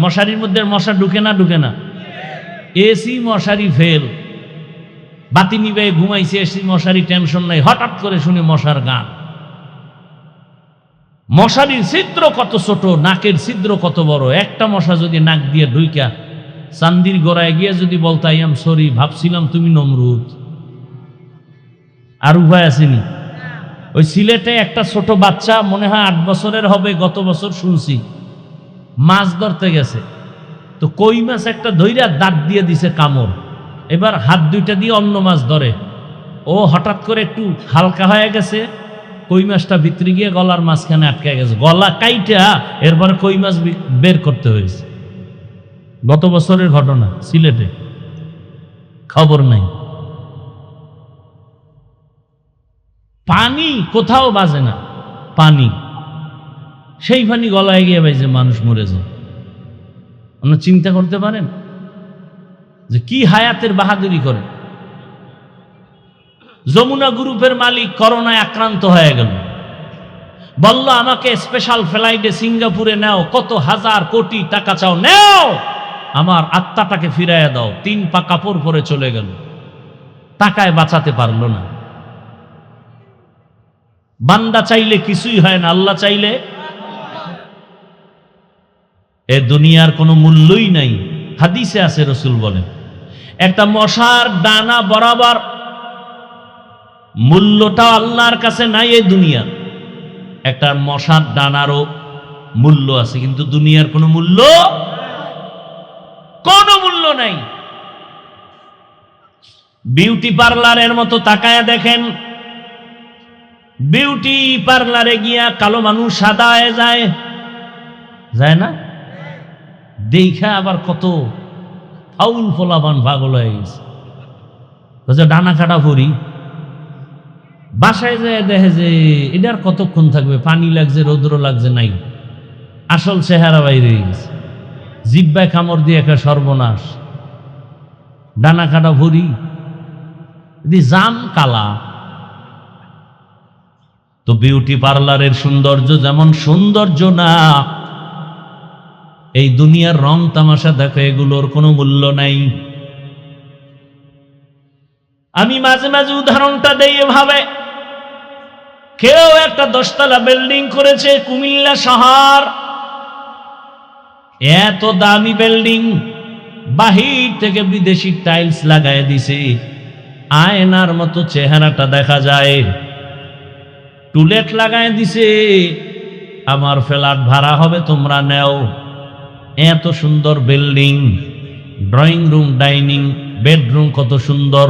মশারির মধ্যে মশা ঢুকে না? এসি মশারি ফেল, বাতি নিবে ঘুমাইছে, এসি মশারি টেনশন নাই, হঠাৎ করে শুনে মশার গান। মশারির ছিদ্র কত ছোট, নাকের ছিদ্র কত বড়। একটা মশা যদি নাক দিয়ে ঢুইকা চান্দির গোড়ায় গিয়ে যদি বলতো আই এম সরি, ভাবছিলাম তুমি নমরুদ। আর উপায় আসেনি। ওই সিলেটে একটা ছোট বাচ্চা মনে হয় 8 বছরের হবে, গত বছর শুনছি মাছ ধরতে গেছে, তো কই মাছ একটা ধইরা দাঁত দিয়ে দিছে কামড়, এবার হাত দুইটা দিয়ে অন্য মাছ ধরে, ও হঠাৎ করে একটু হালকা হয়ে গেছে, কই মাছটা ভিতরে গিয়ে গলার মাঝখানে আটকে গেছে, গলা কাইটা এরপরে কই মাছ বের করতে হয়েছে। গত বছরের ঘটনা সিলেটে, খবর নাই। পানি কোথাও বাজে না, পানি, সেই পানি গলায় গিয়ে বাজে মানুষ মরে যায়। আপনারা চিন্তা করতে পারেন যে কি হায়াতের বাহাদুরি করে। যমুনা গ্রুপের মালিক করোনায় আক্রান্ত হয়ে গেল, বলল আমাকে স্পেশাল ফ্লাইটে সিঙ্গাপুরে নাও, কত হাজার কোটি টাকা চাও নাও, আমার আত্মাটাকে ফিরাইয়া দাও। 3 পা কাপড় পরে চলে গেল, টাকায় বাঁচাতে পারলো না। বান্দা চাইলে কিছুই হয় না, আল্লাহ চাইলে। এ দুনিয়ার কোনো মূল্যই নাই। হাদিসে আছে, রাসূল বলেন একটা মশার দানা বরাবর মূল্যটা আল্লাহর কাছে নাই। এই দুনিয়া একটা মশার দানারও মূল্য আছে, কিন্তু দুনিয়ার কোনো মূল্য নাই। বিউটি পার্লারের মতো তাকায় দেখেন, বিউটি পার্লারে গিয়া কালো মানুষ সাদা হয়ে যায়, যায় না? দেখা আবার কত ফাউল ফলাবান পাগল হয়ে গেছে, ডানা কাটা ভরি। বাসায় যায় দেখে যে এটার কতক্ষণ থাকবে, পানি লাগছে, রৌদ্র লাগছে, নাই, আসল চেহারা বাইরে গেছে, জিব্বায় কামড় দিয়ে একটা সর্বনাশ, ডানা কাটা ভরি, জাম কালা। তো বিউটি পার্লারের সৌন্দর্য যেমন সৌন্দর্য না, এই দুনিয়ার রং তামাশা দেখো, এগুলোর কোনো মূল্য নাই। আমি মাঝে মাঝে উদাহরণটা দেই এভাবে, কেউ একটা 10 তলা বিল্ডিং করেছে কুমিল্লা শহর, এত দামি বিল্ডিং, বাহির থেকে বিদেশি টাইলস লাগায় দিছে, আয়নার মতো চেহারাটা দেখা যায়, টুলেট লাগায় দিছে, আমার ফ্ল্যাট ভাড়া হবে তোমরা নেও। এত সুন্দর building, drawing room, dining, bedroom কত সুন্দর।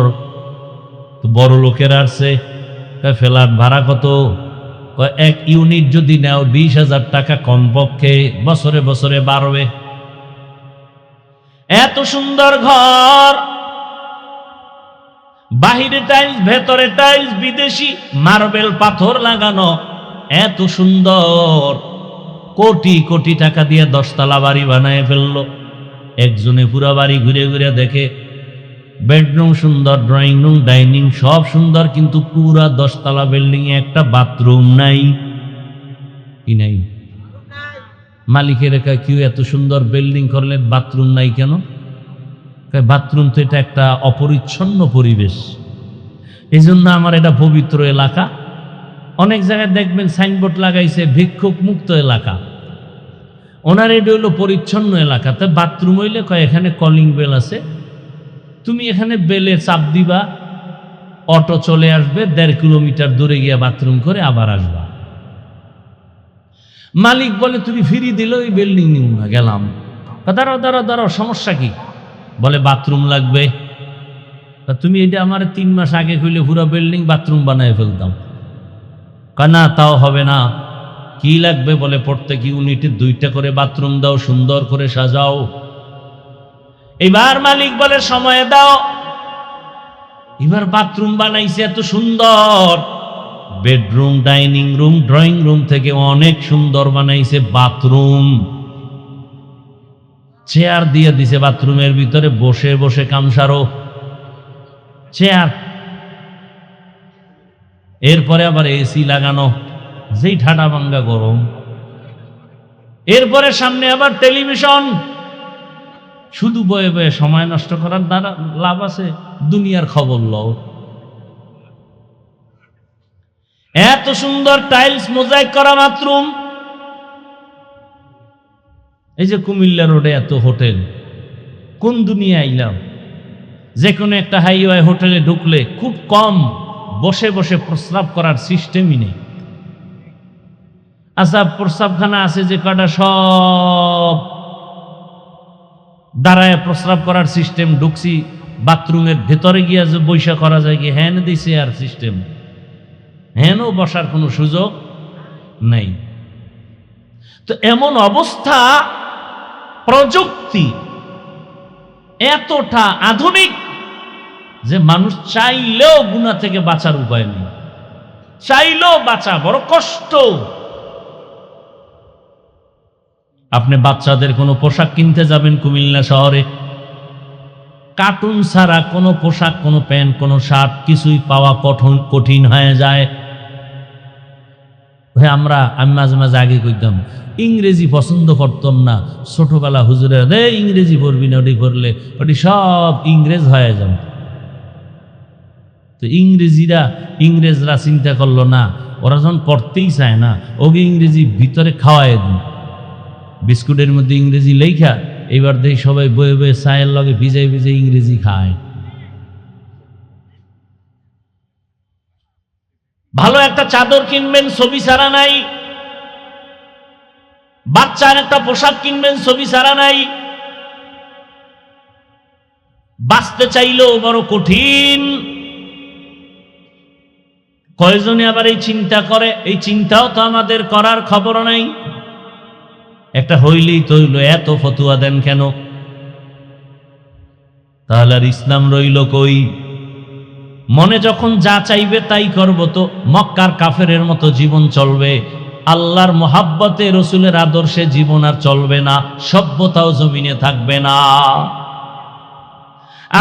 তো বড় লোকের আসছে, ফ্ল্যাট ভাড়া কত? 1 ইউনিট যদি নেও 20,000 টাকা কমপক্ষে, বছরে বছরে বাড়বে। এত সুন্দর ঘর, বাহিরে টাইলস, ভেতরে টাইলস, বিদেশি মার্বেল পাথর লাগানো, এত সুন্দর, কোটি কোটি টাকা দিয়ে 10 তলা বাড়ি বানায় ফেললো। একজনে পুরা বাড়ি ঘুরে ঘুরে দেখে, বেডরুম সুন্দর, ড্রয়িং রুম, ডাইনিং সব সুন্দর, কিন্তু পুরা 10 তলা বিল্ডিং এ একটা বাথরুম নাই। কি নাই? মালিকের কি এত সুন্দর বিল্ডিং করলে বাথরুম নাই কেন? বাথরুম তো এটা একটা অপরিচ্ছন্ন পরিবেশ, এই জন্য আমার এটা পবিত্র এলাকা। অনেক জায়গায় দেখবেন সাইনবোর্ড লাগাইছে ভিক্ষুক মুক্ত এলাকা, ওনার এটা হইলো পরিচ্ছন্ন এলাকা। তা বাথরুম হইলে এখানে কলিং বেল আছে, তুমি এখানে বেলে চাপ দিবা, অটো চলে আসবে, 1.5 কিলোমিটার দূরে গিয়ে বাথরুম করে আবার আসবা। মালিক বলে তুমি ফ্রি দিল, ওই বিল্ডিং নিব না, গেলাম। দাঁড়াও দাঁড়াও দাঁড়াও, সমস্যা কি? বলে বাথরুম লাগবে। তুমি এটা আমার 3 মাস আগে কইলে পুরো বিল্ডিং বাথরুম বানায় ফেলতাম। না, তাও হবে না। কি লাগবে? বলে প্রত্যেক ইউনিটে 2টা করে বাথরুম দাও, সুন্দর করে সাজাও। এবার মালিক বলে সময় দাও। এবার বাথরুম বানাইছে এত সুন্দর, bedroom, dining room, drawing room থেকে অনেক সুন্দর বানাইছে বাথরুম। চেয়ার দিয়ে দিছে বাথরুমের ভিতরে, বসে বসে কামসারো চেয়ার। এরপরে আবার এসি লাগানো, যেই ঠাডা ভাঙ্গা গরম। এরপরে সামনে আবার টেলিভিশন। শুধু বয়ে বয়ে সময় নষ্ট করার দ্বারা লাভ আছে? দুনিয়ার খবর লও। এত সুন্দর টাইলস মোজাইক করা বাথরুম। এই যে কুমিল্লা রোডে এত হোটেল, কোন দুনিয়া আইলাম? যে কোনো একটা হাইওয়ে হোটেলে ঢুকলে খুব কম বসে বসে প্রস্রাব করার সিস্টেমই নেই। আচ্ছা, প্রস্রাবখানা আছে যে কটা, সব দাঁড়ায় প্রস্রাব করার সিস্টেম। ঢুকছি বাথরুমের ভেতরে গিয়া যে বৈশা করা যায় কি, হ্যান দিছে আর সিস্টেম, হ্যানও বসার কোনো সুযোগ নেই। তো এমন অবস্থা, প্রযুক্তি এতটা আধুনিক যে মানুষ চাইলেও গুনাহ থেকে বাঁচার উপায় নেই, চাইলেও বাঁচা বড় কষ্ট। আপনি বাচ্চাদের কোনো পোশাক কিনতে যাবেন কুমিল্লা শহরে, কার্টুন ছাড়া কোনো পোশাক, কোনো প্যান্ট, কোনো শার্ট কিছুই পাওয়া কঠিন হয়ে যায়। আমি মাঝে মাঝে আগে কইতাম ইংরেজি পছন্দ করতাম না, ছোটবেলা হুজুরের ইংরেজি পড়বি না, ওটি পড়লে ওটি সব ইংরেজ হয়ে যাবে। তো ইংরেজরা চিন্তা করলো না, ওরা যখন পড়তেই চায় না, ওকে ইংরেজি ভিতরে খাওয়ায় দিন, বিস্কুটের মধ্যে ইংরেজি লেখা। এইবার দেখি সবাই বয়ে বয়ে চায়ের লগে ভিজে ভিজে ইংরেজি খায়। ভালো একটা চাদর কিনবেন, ছবি ছাড়া নাই। বাচ্চার একটা পোশাক কিনবেন, ছবি ছাড়া নাই। বাঁচতে চাইলেও বড় কঠিন। কয়জনে আবার এই চিন্তা করে? এই চিন্তাও তো আমাদের করার খবর নাই। একটা হইলেই তো হইল, এত ফতুয়া দেন কেন? তাহলে আর ইসলাম রইল কই? মনে যখন যা চাইবে তাই করব, তো মক্কার কাফেরের মতো জীবন চলবে। আল্লাহর মোহাব্বতে, রসুলের আদর্শে জীবন আর চলবে না, সভ্যতাও জমিনে থাকবে না।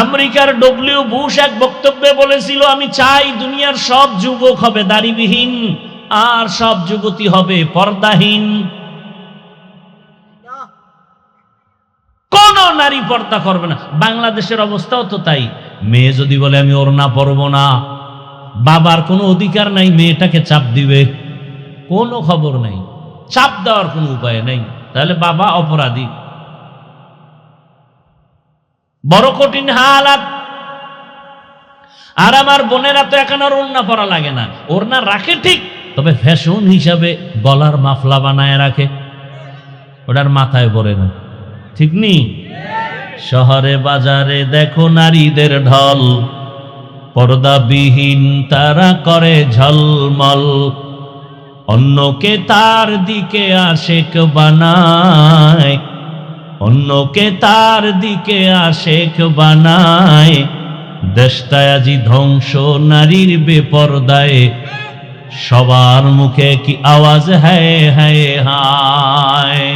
আমেরিকার ডব্লিউ বুশ এক বক্তব্যে বলেছিল, আমি চাই দুনিয়ার সব যুবক হবে দাড়িবিহীন, আর সব যুবতী হবে পর্দাহীন। কোন নারী পর্দা করবে না। বাংলাদেশের অবস্থাও তো তাই। মেয়ে যদি বলে আমি ওড়না পরবো না, বাবার কোনো অধিকার নাই মেয়েটাকে চাপ দিবে, কোনো খবর নাই, চাপ দেওয়ার কোনো উপায় নেই। তাহলে বাবা অপরাধী। বড় কঠিন হালাত। আর আমার বোনেরা তো এখন আর ওড়না পরা লাগে না, ওড়না রাখে ঠিক, তবে ফ্যাশন হিসাবে গলার মাফলা বানায় রাখে, ওটার মাথায় পড়ে না, ঠিক নি? শহরে বাজারে দেখো নারীদের ঢল, পর্দাবিহীন তারা করে ঝলমল, অন্যকে তার দিকে আশেক বানায়, অন্যকে তার দিকে আশেক বানায়। দেশটায় আজি ধ্বংস নারীর বেপরদায়, সবার মুখে কি আওয়াজ হায় হায় হায়।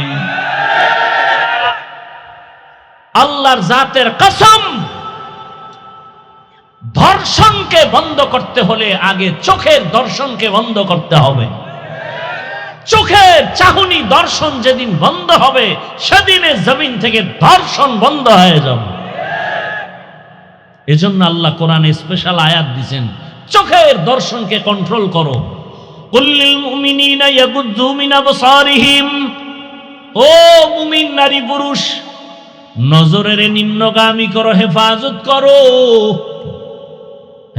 আল্লাহর জাতের কসম, ধর্ষণকে বন্ধ করতে হলে আগে চোখের দর্শনকে বন্ধ করতে হবে। চোখের চাহনি দর্শন যেদিন বন্ধ হবে, সেদিনে জমিন থেকে দর্শন বন্ধ হয়ে যাবে। এজন্য আল্লাহ কোরআনে স্পেশাল আয়াত দিয়েছেন, চোখের দর্শনকে কন্ট্রোল করো। কুল্লিল মুমিনিনা ইয়াগুদ্দু মিন আবসারিহিম, ও মুমিন নারী পুরুষ, নজরের নিম্নগামী করো, হেফাজত করো,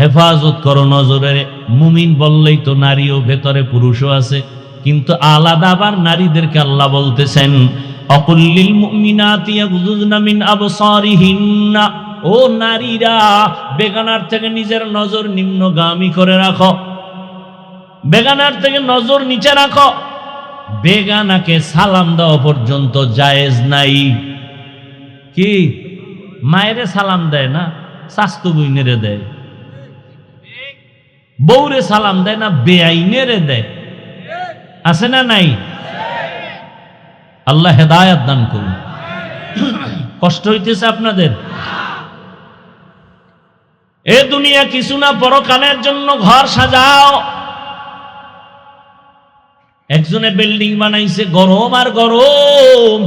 হেফাজত করো নজরের। মুমিন বললেই তো নারীও ভেতরে পুরুষও আছে, কিন্তু আলাদা আবার নারীদেরকে আল্লাহ বলতেছেন অকুল্লিল মুমিনাতি ইয়াগুযুযনা মিন আবসারিহিন্না, ও নারীরা বেগানার থেকে নিজের নজর নিম্নগামী করে রাখো, বেগানার থেকে নজর নিচে রাখো। বেগানাকে সালাম দেওয়া পর্যন্ত জায়েজ নাই। কি মায়েরে সালাম দেয় না, শাস্তু বইনেরে দেয়, বউরে সালাম দেয় না, বেআইনেরে দেয়, আছে না নাই? আল্লাহ হেদায়েত দান করুন। কষ্ট হইতেছে আপনাদের? এ দুনিয়া কিছু না, পরকালের জন্য ঘর সাজাও। একজনে বিল্ডিং বানাইছে, গরম আর গরম,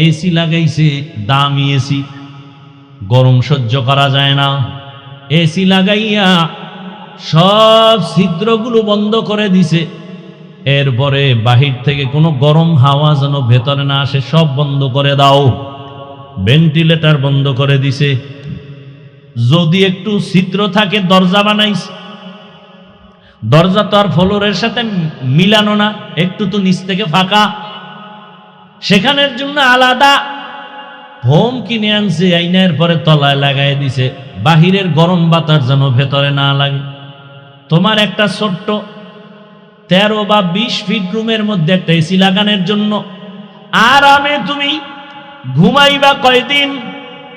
এসি লাগাইছে, দামি এসি, গরম সহ্য করা যায় না। এসি লাগাইয়া সব ছিদ্রগুলো বন্ধ করে দিছে, এরপরে বাহির থেকে কোনো গরম হাওয়া যেন ভেতরে না আসে, সব বন্ধ করে দাও। ভেন্টিলেটর বন্ধ করে দিছে, যদি একটু ছিদ্র থাকে দরজা বানাইছে, দরজা তো আর ফ্লোরের সাথে মিলানো না, একটু তো নিচ থেকে ফাঁকা, সেখানের জন্য আলাদা ফোম কিনে আনছে, আইনার পরে তলায় লাগাই দিছে, বাহিরের গরম বাতাস যেন ভেতরে না লাগে। তোমার একটা ছোট্ট 13 বা 20 ফিট রুমের মধ্যে একটা এসি লাগানোর জন্য আরামে তুমি ঘুমাইবা কয়দিন?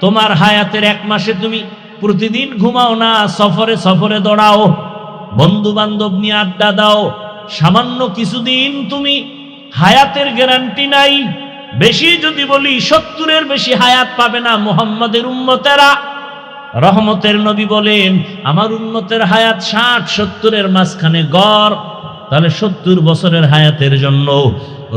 তোমার হায়াতের 1 মাসে তুমি প্রতিদিন ঘুমাও না, সফরে সফরে দৌড়াও, বন্ধু বান্ধব নিয়ে আড্ডা দাও, সামান্য কিছুদিন তুমি হায়াতের গ্যারান্টি নাই। বেশি যদি বলি 70-এর বেশি হায়াত পাবে না মুহাম্মাদের উম্মতেরা। রহমতের নবী বলেন আমার উম্মতের হায়াত 60-70-এর মাঝখানে গড়। তাহলে 70 বছরের হায়াতের জন্য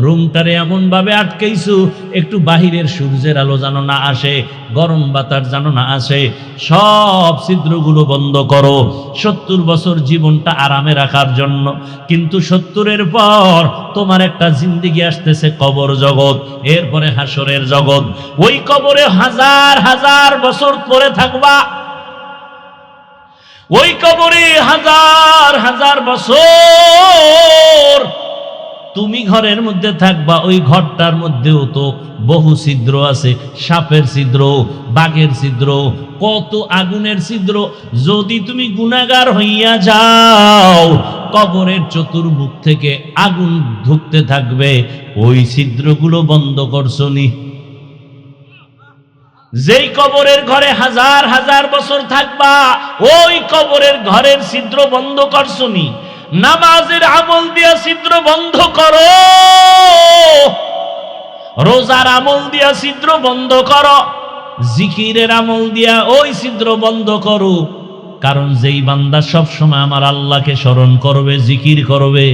রুমটারে এমন ভাবে আটকেইছু একটু বাহিরের সূর্যের আলো যেন না আসে, গরম বাতাস যেন না আসে, সব ছিদ্রগুলো বন্ধ করো 70 বছর জীবনটা আরামে রাখার জন্য। কিন্তু 70-এর পর তোমার একটা জিন্দেগি আসতেছে কবর জগৎ, এরপরে হাসরের জগৎ। ওই কবরে হাজার হাজার বছর পরে থাকবা, ওই কবরে হাজার হাজার বছর তুমি ঘরের মধ্যে থাকবা। ওই ঘরটার মধ্যেও তো বহু ছিদ্র আছে, সাপের ছিদ্র, বাঘের ছিদ্র, কত আগুনের ছিদ্র। যদি তুমি গুনাহগার হইয়া যাও কবরের চতুর্মুখ থেকে আগুন ঢুকতে থাকবে, ওই ছিদ্রগুলো বন্ধ করছনি। যেই কবরের ঘরে হাজার হাজার বছর থাকবা, ওই কবরের ঘরের ছিদ্র বন্ধ করছনি। নামাজের আমল দিয়া ছিদ্র বন্ধ করো, রোজার আমল দিয়া ছিদ্র বন্ধ করো, জিকিরের আমল দিয়া ওই ছিদ্র বন্ধ করো। কারণ যেই বান্দা সব সময় আমার আল্লাহকে স্মরণ করবে, জিকির করবে,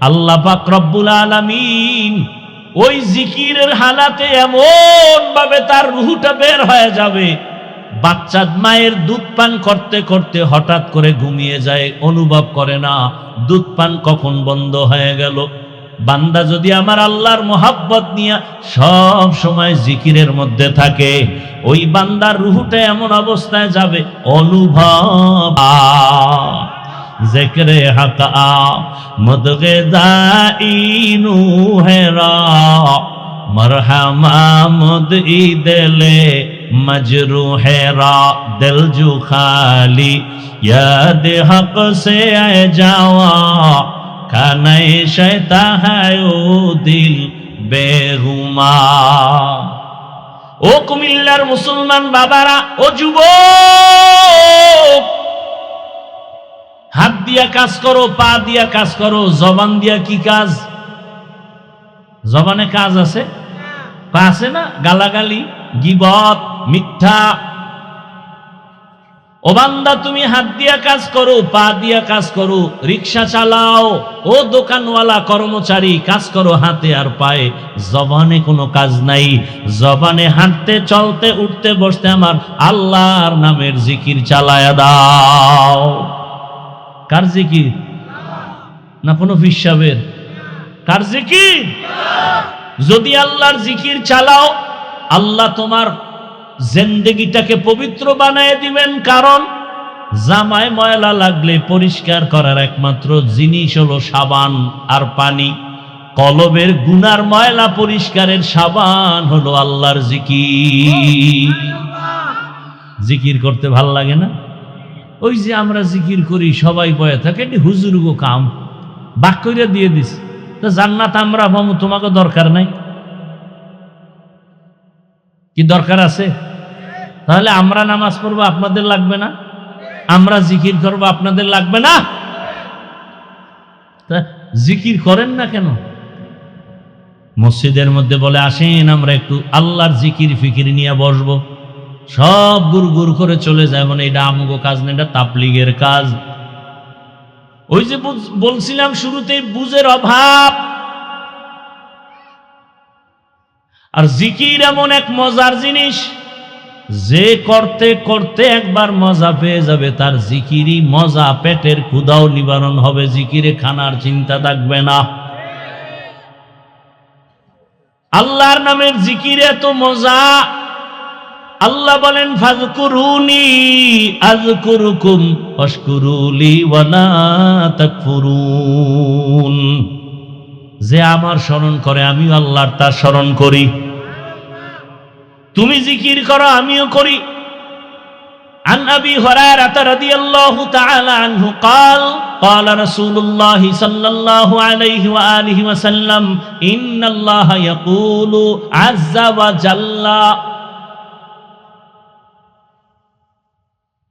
আল্লাহ পাক রব্বুল আলামিন ওই জিকিরের হালাতে এমন ভাবে তার রূহটা বের হয়ে যাবে, বাচ্চা মায়ের দুধ পান করতে করতে হঠাৎ করে ঘুমিয়ে যায়, অনুভব করে না দুধ পান কখন বন্ধ হয়ে গেল। বান্দা যদি আমার আল্লাহর মোহাব্বত নিয়ে সব সময় জিকিরের মধ্যে থাকে, ওই বান্দার রূহটা এমন অবস্থায় যাবে অনুভব। জিক্রে হক মদগে দাইনু হেরা মরহমা মুদ ইদলে মজরুহেরা দিল জু খালি ইয়াদ হক সে আয়ে যাওয়া খানাই শয়তা হ্যায় ও দিল বেহুমা। ও কুমিল্লার মুসলমান বাবারা, ও যুবক, হাত দিয়া কাজ করো, পা দিয়া কাজ করো, জবান দিয়া কি কাজ? জবানে কাজ আছে? আছে না? গালাগালি, গীবত, মিথ্যা। ও বান্দা তুমি হাত দিয়া কাজ করো, পা দিয়া কাজ করো, রিক্সা চালাও, ও দোকানওয়ালা কর্মচারী কাজ করো হাতে আর পায়ে, জবানে কোনো কাজ নাই। জবানে হাঁটতে চলতে উঠতে বসতে আমার আল্লাহর নামের জিকির চালায়া দাও। কার জিকির? না কোনো ফিসাবের? কার জিকির? যদি আল্লাহর জিকির চালাও, আল্লাহ তোমার জিন্দেগিটাকে পবিত্র বানায় দিবেন। কারণ জামায় ময়লা লাগলে পরিষ্কার করার একমাত্র জিনিস হলো সাবান আর পানি। কলবের গুনার ময়লা পরিষ্কারের সাবান হলো আল্লাহর জিকির। জিকির করতে ভাল লাগে না? ওই যে আমরা জিকির করি, সবাই বয়ে থাকে এটি হুজুরগো কাম, বাক কইরা দিয়ে দিস, তো জান্নাত আমরা পাবো, তোমাকে দরকার নাই। কি দরকার আছে? তাহলে আমরা নামাজ পড়বো, আপনাদের লাগবে না? আমরা জিকির করবো, আপনাদের লাগবে না? তা জিকির করেন না কেন? মসজিদের মধ্যে বলে আসেন আমরা একটু আল্লাহর জিকির ফিকির নিয়ে বসবো, সব গুড় গুড় করে চলে যায়, মানে এটা আমগো কাজ না, এটা তাবলীগের কাজ। ওই যে বলছিলাম শুরুতেই, বুঝের অভাব। আর জিকির এমন এক মজার জিনিস, যে করতে করতে একবার মজা পেয়ে যাবে, তার জিকিরই মজা, পেটের ক্ষুধাও নিবারণ হবে, জিকিরে খানার চিন্তা থাকবে না। আল্লাহর নামের জিকিরে এত মজা, আল্লাহ বলেন ফাযকুরুনি আযকুরুকুম ওয়াশকুরুলি ওয়ালা তাকফুরুন। যে আমার স্মরণ করে আমিও আল্লাহর তার স্মরণ করি। তুমি জিকির করো আমিও করি। عن أبي هريرة رضي الله تعالى عنه قال قال رسول الله صلى الله عليه وآله وسلم إن الله يقول عز وجل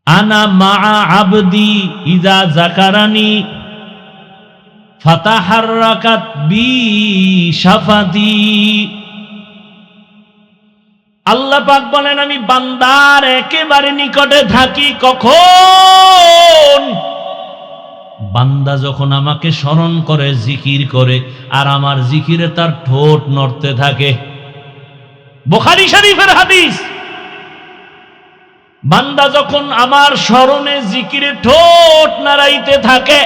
أنا مع عبدي إذا ذكرني فتحركت بي شفتي। আল্লাহ পাক বলেন আমি বান্দার একেবারে নিকটে থাকি কখন? বান্দা যখন আমাকে স্মরণ করে, জিকির করে, আর আমার জিকিরে তার ঠোঁট নড়তে থাকে। বুখারী শরীফের হাদিস। বান্দা যখন আমার স্মরণে জিকিরে ঠোঁট নাড়াইতে থাকে,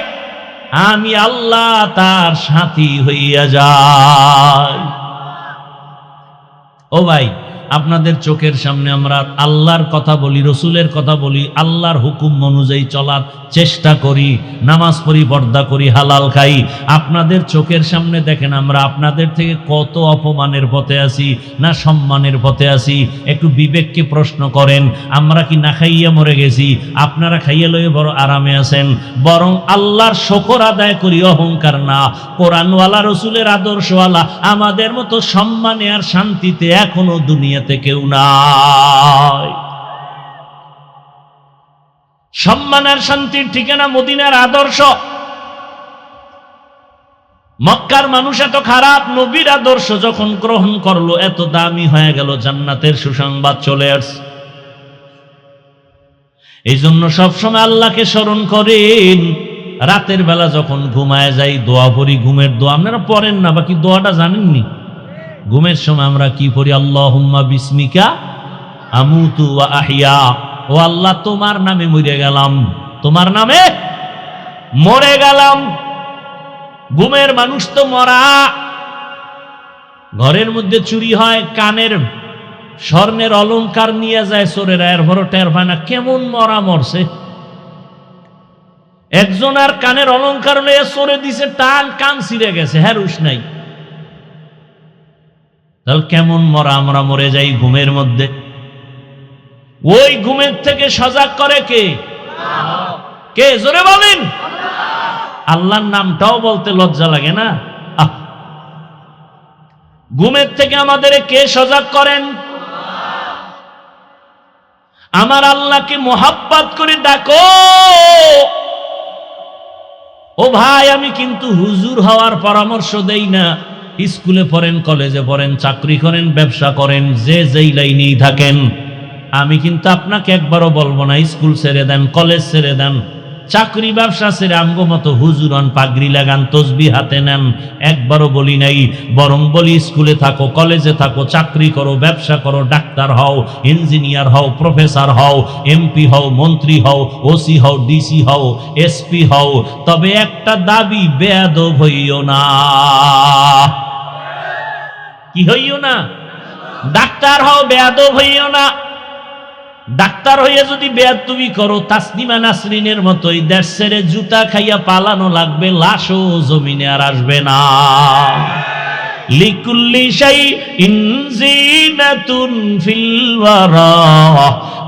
আমি আল্লাহ তার সাথী হইয়া যাই। ও ভাই, আপনাদের চোখের সামনে আমরা আল্লাহর কথা বলি, রসুলের কথা বলি, আল্লাহর হুকুম অনুযায়ী চলার চেষ্টা করি, নামাজ পড়ি, পর্দা করি, হালাল খাই। আপনাদের চোখের সামনে দেখেন আমরা আপনাদের থেকে কত অপমানের পথে আছি না সম্মানের পথে আছি। একটু বিবেককে প্রশ্ন করেন, আমরা কি না খাইয়া মরে গেছি? আপনারা খাইয়া লয়ে বড় আরামে আছেন। বরং আল্লাহর শুকর আদায় করি, অহংকার না। কোরআনওয়ালা, রসুলের আদর্শওয়ালা আমাদের মতো সম্মানে আর শান্তিতে এখনো দুনিয়া কেউ নাই। সম্মান আর শান্তির ঠিকানা মদিনার আদর্শ। মক্কার মানুষ এত খারাপ, নবীর আদর্শ যখন গ্রহণ করলো এত দামি হয়ে গেল, জান্নাতের সুসংবাদ চলে আসছে। এই জন্য সবসময় আল্লাহকে স্মরণ করেন। রাতের বেলা যখন ঘুমায় যাই দোয়া পড়ি, ঘুমের দোয়া। আপনারা পড়েন না, বাকি দোয়াটা জানেননি? ঘুমের সময় আমরা কি পড়ি? আল্লাহুম্মা বিসমিকা আমুতু ওয়া আহইয়া। ও আল্লাহ, তোমার নামে মরে গেলাম, তোমার নামে মরে গেলাম। ঘুমের মানুষ তো মরা। ঘরের মধ্যে চুরি হয়, কানের স্বর্ণের অলংকার নিয়ে যায় চোরেরা, এরপর টের পায় না কেমন মরা মরছে। একজন আর কানের অলংকার নিয়ে চোরে দিছে, টান কান ছিঁড়ে গেছে, হেরুস নাই। তাহলে কেমন মরা আমরা মরে যাই ঘুমের মধ্যে। ওই ঘুমের থেকে সজাগ করে কে? কে? জোরে বলেন। আল্লাহর নামটাও বলতে লজ্জা লাগে না? ঘুমের থেকে আমাদের কে সজাগ করেন? আমার আল্লাহকে মোহাব্বত করে ডাকো। ও ভাই, আমি কিন্তু হুজুর হওয়ার পরামর্শ দেই না। স্কুলে পড়েন, কলেজে পড়েন, চাকরি করেন, ব্যবসা করেন, যে যেই লাইনেই থাকেন, আমি কিন্তু আপনাকে একবারও বলবো না স্কুল ছেড়ে দেন, কলেজ ছেড়ে দেন, চাকরি ব্যবসা ছেড়ে আমগো মতো হুজুর হন, পাগড়ি লাগান, তসবিহ হাতে নেন। একবারও বলি নাই। বরং বলি স্কুলে থাকো, কলেজে থাকো, চাকরি করো, ব্যবসা করো, ডাক্তার হও, ইঞ্জিনিয়ার হও, প্রফেসর হও, এমপি হও, মন্ত্রী হও, ওসি হও, ডিসি হও, এসপি হও, তবে একটা দাবি, বেয়াদব হইও না। কি হইও না? ডাক্তার হও, বেয়াদব হইও না। ডাক্তার হইয়া যদি বেয়াদবি করো, তাসনিমা নাসরিনের মতোই দেশ ছেড়ে জুতা খাইয়া পালানো লাগবে, লাশও জমিনে আর আসবে না। লিকুল্লি শাইইন জিনাতুন ফিল ওয়ারা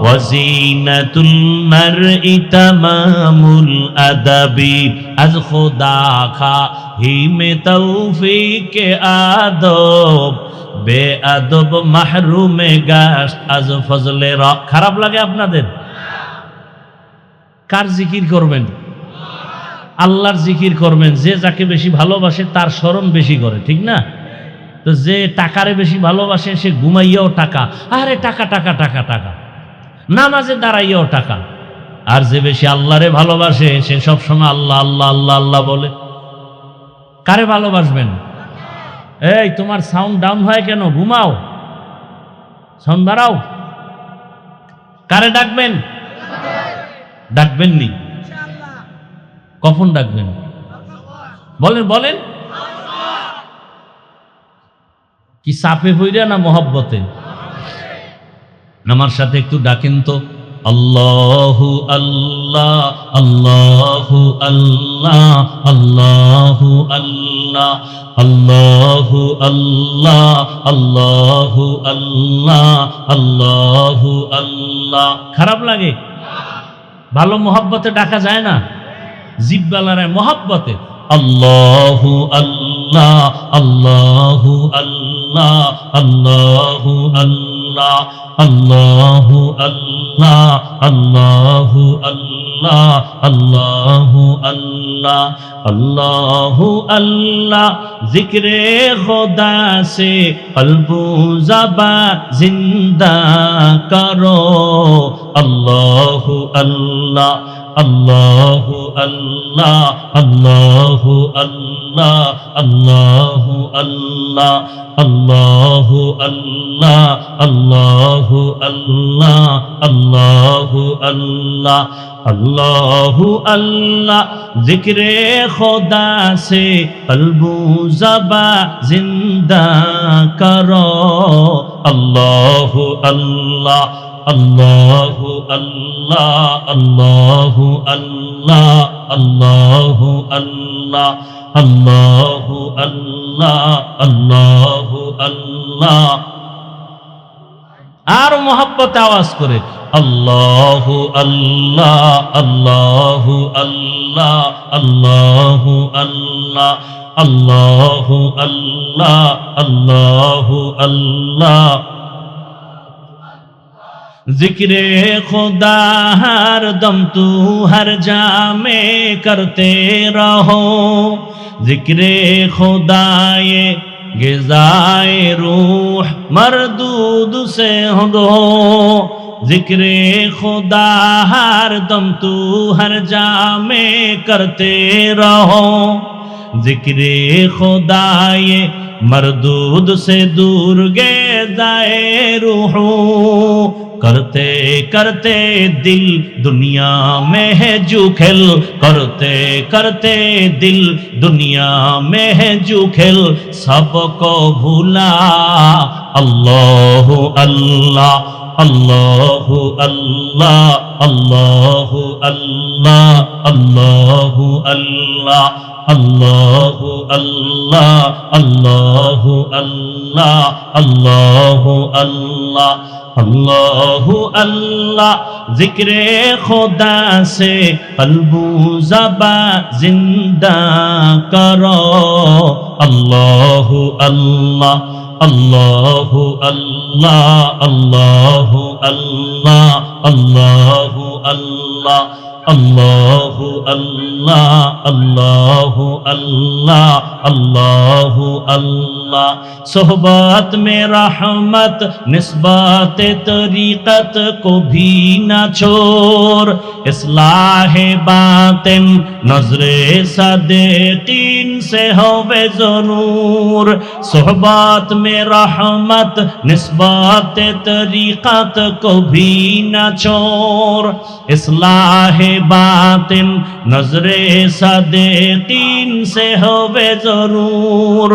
ওয়া জিনাতুল মারই তামামুল আদাবি। আজ খোদা খা হিমে তৌফিকে আদব, বেআদব মাহরুমে গাশ আজ ফজলে র। খারাপ লাগে আপনাদের? কার জিকির করবেন? আল্লাহর জিকির করবেন। যে যাকে বেশি ভালোবাসে তার স্মরণ বেশি করে, ঠিক না? তো যে টাকারে বেশি ভালোবাসে সে ঘুমাইয়াও টাকা, আরে টাকা টাকা টাকা টাকা, নামাজে দাঁড়াইয়াও টাকা। আর যে বেশি আল্লাহরে ভালোবাসে সে সবসময় আল্লাহ আল্লাহ আল্লাহ আল্লাহ বলে। কারে ভালোবাসবেন? এই তোমার সাউন্ড ডাউন হয় কেন? ঘুমাও, সাউন্ড বাড়াও। কারে ডাকবেন? ডাকবেন নি? কখন ডাকবেন? বলেন বলেন। কি সাপে হইরা না মহব্বতে? আমার সাথে একটু ডাকেন তো, আল্লাহু আল্লাহ আল্লাহু আল্লাহ আল্লাহু আল্লাহ আল্লাহু আল্লাহ আল্লাহু আল্লাহ আল্লাহু আল্লাহ। খারাপ লাগে? ভালো মহব্বতে ডাকা যায় না? জিব্বালারে মহব্বতে আল্লাহু আল্লাহ আল্লাহু আল্লাহ আল্লাহু আল্লাহ আল্লাহু আল্লাহ আল্লাহু আল্লাহ আল্লাহু আল্লাহ আল্লাহু আল্লাহ। জিক্রে খুদা সে কলবু জবা জিন্দা করো আল্লাহু আল্লাহ আল্লাহু আল্লাহ আল্লাহু আল্লাহ আল্লাহু আল্লাহ আল্লাহু আল্লাহ আল্লাহু আল্লাহ আল্লাহু আল্লাহ আল্লাহু আল্লাহ। জিক্রে খুদা সে কলবু জবা জিন্দা করো আল্লাহু আল্লাহ আল্লাহু আল্লাহ আল্লাহু আল্লাহ আল্লাহু আল্লাহ আল্লাহু আল্লাহ আল্লাহু আল্লাহ। আর মোহাব্বতে আওয়াজ করে আল্লাহু আল্লাহ আল্লাহু আল্লাহ আল্লাহু আল্লাহ আল্লাহু আল্লাহ আল্লাহু আল্লাহ। जिक्रे खुदा हर दम तू हर जा में करते रहो जिक्रे खुदाए गिज़ाए रूह मरदूद से हो जिक्रे खुदा हर दम तू हर जा में करते रहो जिक्रे खुदाए मरदूद से दूर गे जाए रूह करते करते दिल दुनिया में है जू खेल करते करते दिल दुनिया में है जू खेल सबको भूला अल्लाह अल्लाह अल्लाह अल्लाह अल्लाह अल्लाह अल्लाह अल्लाह अल्लाह अल्लाह अल्लाह अल्लाह अल्लाह अल्लाह अल्लाहु अल्लाह। जिक्रे खुदा से कल्बू ज़बा जिंदा करो अल्लाहु अल्लाह अल्लाहु अल्लाह अल्लाहु अल्लाह अल्लाहु अल्लाह अल्लाहु अल्लाह अल्लाहु अल्लाह अल्लाहु अल्लाह। सोहबत में रहमत निस्बत तरीक़त को भी न छोड़ इस्लाह बातिन नज़रे सदीक़ीन से होवे ज़रूर सोहबत में रहमत निस्बत तरीक़त को भी न छोड़ इस्लाह बातिन नज़रे सदीक़ीन से होवे ज़रूर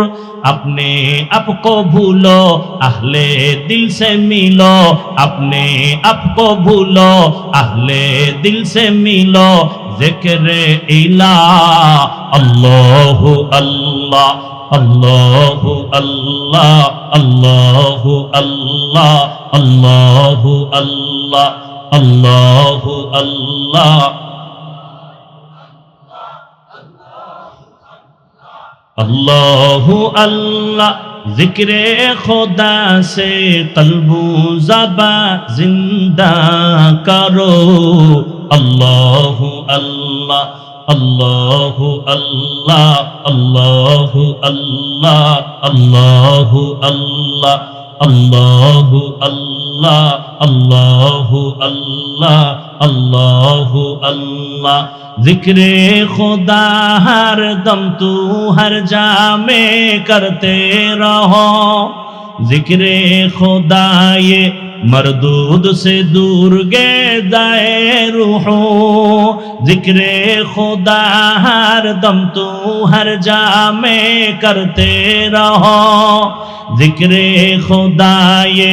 अपने आप को भूलो अहले दिल से मिलो अपने आप को भूलो अहले दिल से मिलो ज़िक्र इलाह अल्लाहु अल्लाह अल्लाहु अल्लाह अल्लाहु अल्लाह अल्लाहु अल्लाह अल्लाहु अल्लाह अल्लाहु अल्लाह। जिक्रे खुदा से कल्बू ज़बा जिंदा करो अल्लाहु अल्लाह अल्लाहु अल्लाह अल्लाहु अल्लाह अल्लाहु अल्लाह अल्लाहु अल्लाह अल्लाहु अल्लाह अल्लाहु अल्लाह। जिक्रे खुदा हर दम तू हर जा में करते रहो जिक्रे खुदा ये मरदूद से दूर गे दाए रूहो जिक्रे खुदा हर दम तू हर जा में करते रहो जिक्रे खुदा ये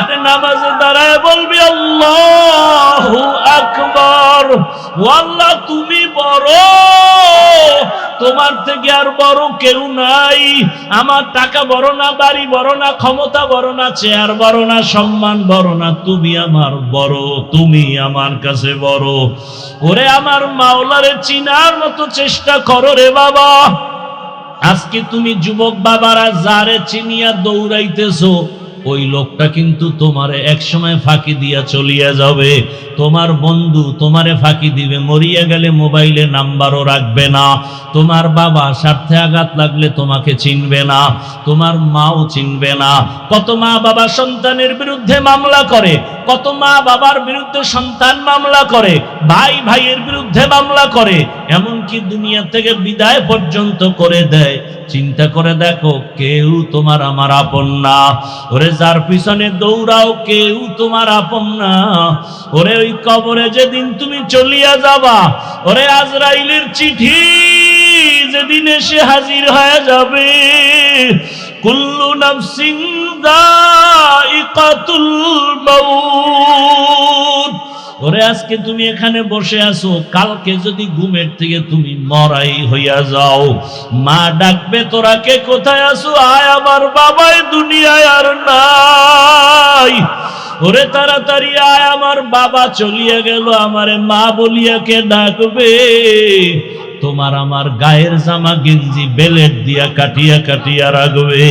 আরে নামাজে দাঁড়ায় বলবি আল্লাহু আকবার। ও আল্লাহ তুমি বড়, তোমার থেকে আর বড় কেউ নাই। আমার টাকা বড় না, বাড়ি বড় না, ক্ষমতা বড় না, চেয়ার বড় না, সম্মান বড় না, তুমি আমার বড়, তুমি আমার কাছে বড়। ওরে আমার মাওলারে চিনার মতো চেষ্টা করো রে বাবা। আজকে তুমি যুবক বাবারা যারে চিনিয়া দৌড়াইতেছো, ওই লোকটা কিন্তু তোমারে একসময় ফাঁকি দিয়া চলিয়া যাবে। তোমার বন্ধু তোমারে ফাঁকি দিবে, মরিয়া গেলে মোবাইলে নাম্বারও রাখবে না। তোমার বাবা স্বার্থে আঘাত লাগলে তোমাকে চিনবে না, তোমার মাও চিনবে না। কত মা বাবা সন্তানের বিরুদ্ধে মামলা করে, কত মা বাবার বিরুদ্ধে সন্তান মামলা করে, ভাই ভাইয়ের বিরুদ্ধে মামলা করে, এমনকি দুনিয়া থেকে বিদায় পর্যন্ত করে দেয়। চিন্তা করে দেখো, কেউ তোমার আমার আপন না। ওরে যার পিছনে দৌড়াও, কেউ তোমার আপন না। ওরে ওই কবরে যেদিন তুমি চলিয়া যাবা, ওরে আজরাইলের চিঠি যেদিন এসে হাজির হয়ে যাবে, কুল্লু নাফসিন যায়িকাতুল মাউত। ওরে আজকে তুমি এখানে বসে আছো, কালকে যদি ঘুমের থেকে তুমি মরাই হইয়া যাও, মা ডাকবে তোরা কে কোথায় আছো, আয় আমার বাবাই দুনিয়ায় আর নাই। ওরে তাড়াতাড়ি আয়, আমার বাবা চলিয়া গেল, আমারে মা বলিয়া কে ডাকবে। তোমার আমার গায়ের জামা গেঞ্জি বেলেট দিয়া কাটিয়া কাটিয়া রাখবে।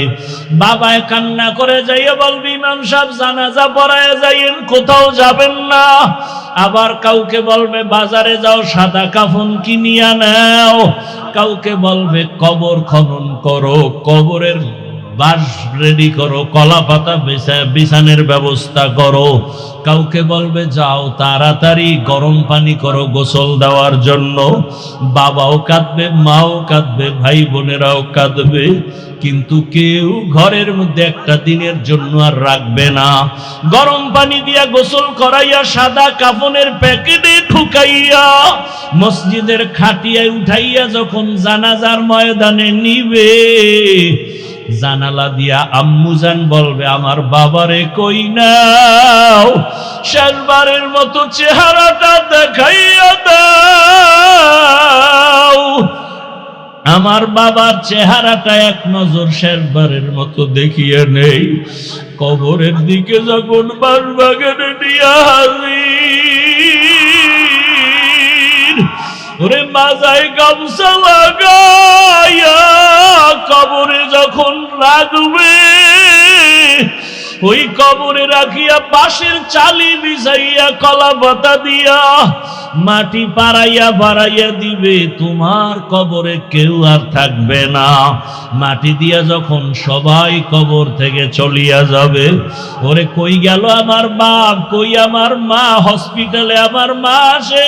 বাবায় কান্না করে যাইয়া বলবি, ইমাম সাহেব জানাজা পড়ায় যাইয়েন, কোথাও যাবেন না। আবার কাউকে বলবে বাজারে যাও, সাদা কাফন কিনিয়া নাও। কাউকে বলবে কবর খনন করো, কবরের বাঁশ রেডি করো, কলা পাতা বিছানের ব্যবস্থা করো। কাউকে বলবে যাও তাড়াতাড়ি গরম পানি করো গোসল দেওয়ার জন্য। বাবাও কাঁদবে, মাও কাঁদবে, ভাই বোনেরাও কাঁদবে, কিন্তু কেউ ঘরের মধ্যে একটা দিনের জন্য আর রাখবে না। গরম পানি দিয়া গোসল করাইয়া সাদা কাফনের প্যাকেটে ঢুকাইয়া মসজিদের খাটিয়ায় উঠাইয়া যখন জানাজার ময়দানে নিবে, জানালা দিয়া আম্মুজান বলবে, আমার বাবারে কই নাও, শেষবারের মতো চেহারাটা দেখাইয়া দাও। আমার বাবার চেহারাটা এক নজর শেষবারের মতো দেখিয়ে নেই। কবরের দিকে যখন বাসবাগানে নিয়া হাজির, ওরে মাজায় গামছা লাগাইয়া কবরে যখন রাখবে, ওই কবরে রাখিয়া বাঁশের চালি বিছাইয়া কলা পাতা দিয়া মাটি পাড়াইয়া বাড়াইয়া দিবে, তোমার কবরে কেউ আর থাকবে না। মাটি দিয়া যখন সবাই কবর থেকে চলিয়া যাবে, ওরে কই গেল আমার বাপ, কই আমার মা। হসপিটালে আমার মা আসে,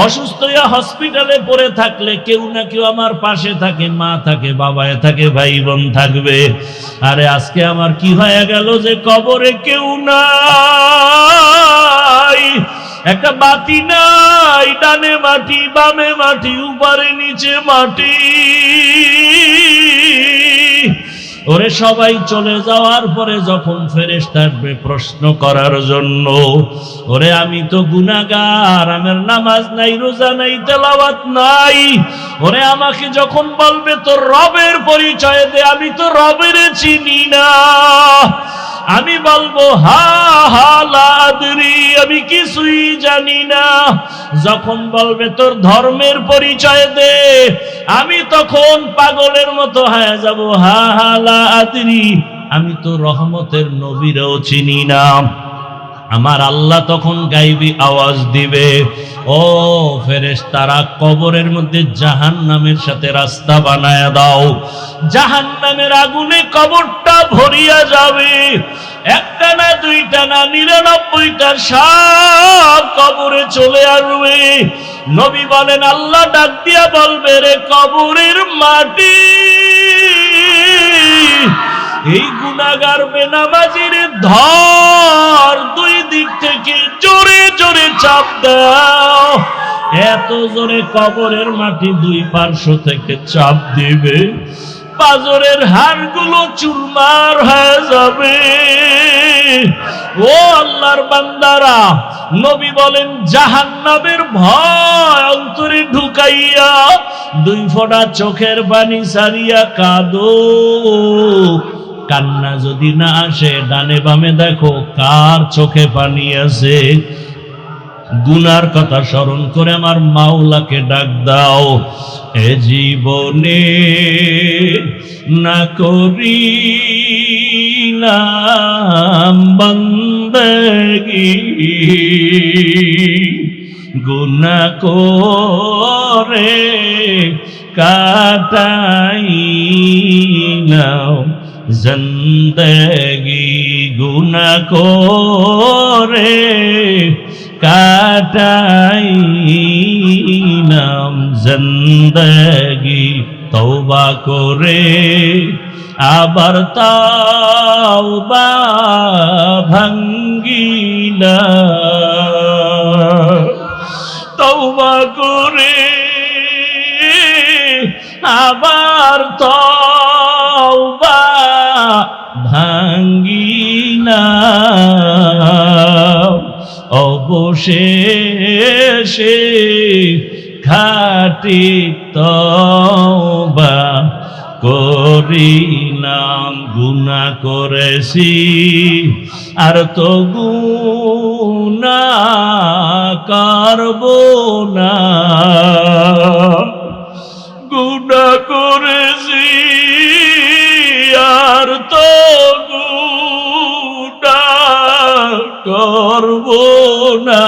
অসুস্থ হইয়া হসপিটালে পড়ে থাকলে কেউ না কেউ আমার পাশে থাকে, মা থাকে, বাবায় থাকে, ভাই বোন থাকবে। আরে আজকে আমার কি হয়ে গেল যে কবরে কেউ নাই, একটা বাতি নাই, ডানে মাটি বামে মাটি, উপরে নিচে মাটি। ওরে সবাই চলে যাওয়ার পরে যখন ফেরেশতা আসবে প্রশ্ন করার জন্য, ওরে আমি তো গুনাহগার, আমার নামাজ নাই, রোজা নাই, তেলাওয়াত নাই। ওরে আমাকে যখন বলবে তোর রবের পরিচয় দে, আমি তো রবের চিনি না। আমি বলবো হা হা লা আদরি, আমি কিছুই জানি না। যখন বলবে তোর ধর্মের পরিচয় দে, আমি তখন পাগলের মতো হয়ে যাব, হা হা লা আদরি, আমি তো রহমতের নবীরও চিনি না। আমার আল্লাহ তখন গাইবি আওয়াজ দিবে, ও ফেরেশতারা কবরের মধ্যে জাহান্নামের সাথে রাস্তা বানায়া দাও। জাহান্নামের আগুনে কবরটা ভরিয়া যাবে, একটা না দুইটা না 99টা সাপ কবরে চলে আসবে। নবী বলেন, আল্লাহ ডাক দিয়া বলবে, রে কবরের মাটি, এই গুনাহগার বেনামাজির ধর, দুই দিক থেকে জোরে জোরে চাপ দাও। এত জোরে কবরের মাটি দুই পার্শ্ব থেকে চাপ দিবে, পাজরের হাড়গুলো চুরমার হয়ে যাবে। ও আল্লাহর বান্দারা, নবী বলেন জাহান্নামের ভয় অন্তরে ঢুকাইয়া 2 ফোঁটা চোখের পানি সারিয়া কাঁদো। কান্না যদি না আসে, ডানে বামে দেখো কার চোখে পানি আছে। গুনার কথা স্মরণ করে আমার মাওলাকে ডাক দাও। এ জীবনে না করিলাম বন্দেগি, গুনাহ করে কাটাইলাম জিন্দেগি, গুনাহ করে কাটাইলাম জিন্দেগি। তওবা করে আবার তওবা ভাঙ্গিলাম, তওবা করে আবার তওবা ভাঙ্গিলাম। অবশেষে খাঁটি তওবা করিলাম। গুনাহ করেছি আর তো গুনাহ করব না, গুনাহ করেছি আর তো গুনাহ করব না।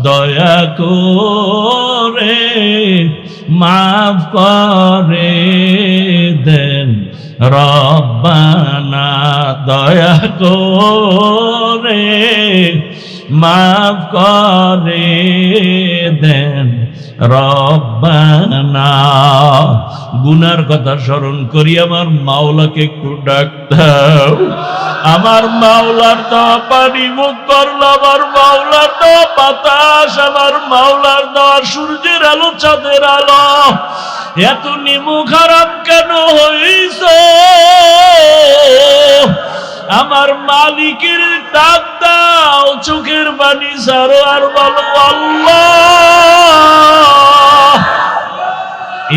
দয়া করে মাফ করে দেন রব্বানা, দয়া করে মাফ করে দেন রব্বানা। গুনার কথা স্মরণ করি আমার মাওলাকে একটু ডাক দাও। আমার মাওলার দেওয়া পানি মুখ করলো, আমার মাওলার দেওয়া বাতাস, আমার মাওলার দেওয়া সূর্যের আলো চাঁদের আলো। এত নিমুখ হারাম কেন হইছ? আমার মালিকের ডাক দাও, চোখের পানি ছাড়ো আর বলো আল্লাহ।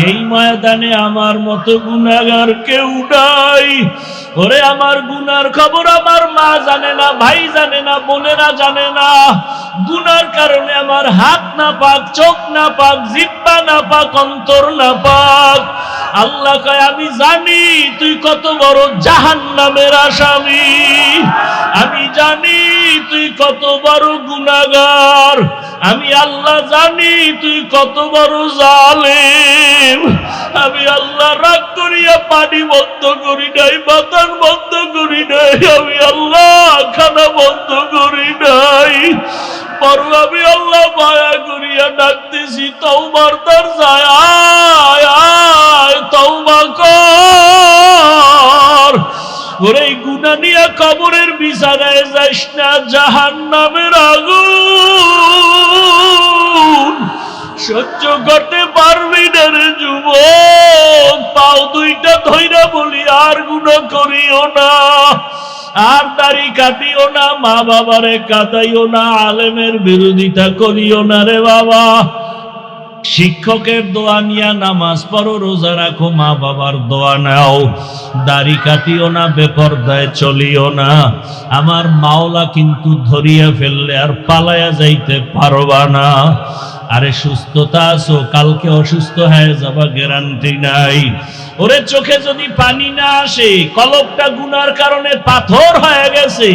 এই ময়দানে আমার মতো গুনাহগার কেউ নাই। ওরে আমার গুনার খবর আমার মা জানে না, ভাই জানে না, বোনেরা জানে না। গুনার কারণে আমার হাত না পাক, চোখ না পাক, জিহ্বা না পাক, অন্তর না পাক। আল্লাহ কয় আমি জানি তুই কত বড় জাহান্নামের আসামি, আমি জানি তুই কত বড় গুনাহগার, আমি আল্লাহ জানি তুই কত বড় জালেম। আমি আল্লাহ রাগ করিয়া পানি বন্ধ করি নাই, বাতাস বন্ধ করি নাই, আমি আল্লাহ খানা বন্ধ করি নাই। পর আমি আল্লাহ মায়া করিয়া ডাকতেছি, তওবার দরজায় আয়, আয় তওবা কর। ওরে গুনাহ নিয়া কবরের বিছানায় যাইস না, জাহান্নামের আগুন সহ্য করতে পারবি না রে যুবক। পাও দুইটা ধইরা বলি আর গুনাহ করিও না, আর দাড়ি কাটিও না, মা বাবারে কাটাইও না, আলেমের বিরোধিতা করিও না রে বাবা। শিক্ষকের দোয়া নিয়া নামাজ পড়ো, রোজা রাখো, মা বাবার দোয়া নাও, দাড়ি কাটিও না, বেপরদায় চলিও না। আমার মাওলা কিন্তু ধরিয়া ফেললে আর পালায়া যাইতে পারবা না। আরে সুস্থতা আছো, কালকে অসুস্থ হয়ে যাবা গ্যারান্টি নাই। ওরে চোখে যদি পানি না আসে, কলবটা গুনার কারণে পাথর হয়ে গেছে,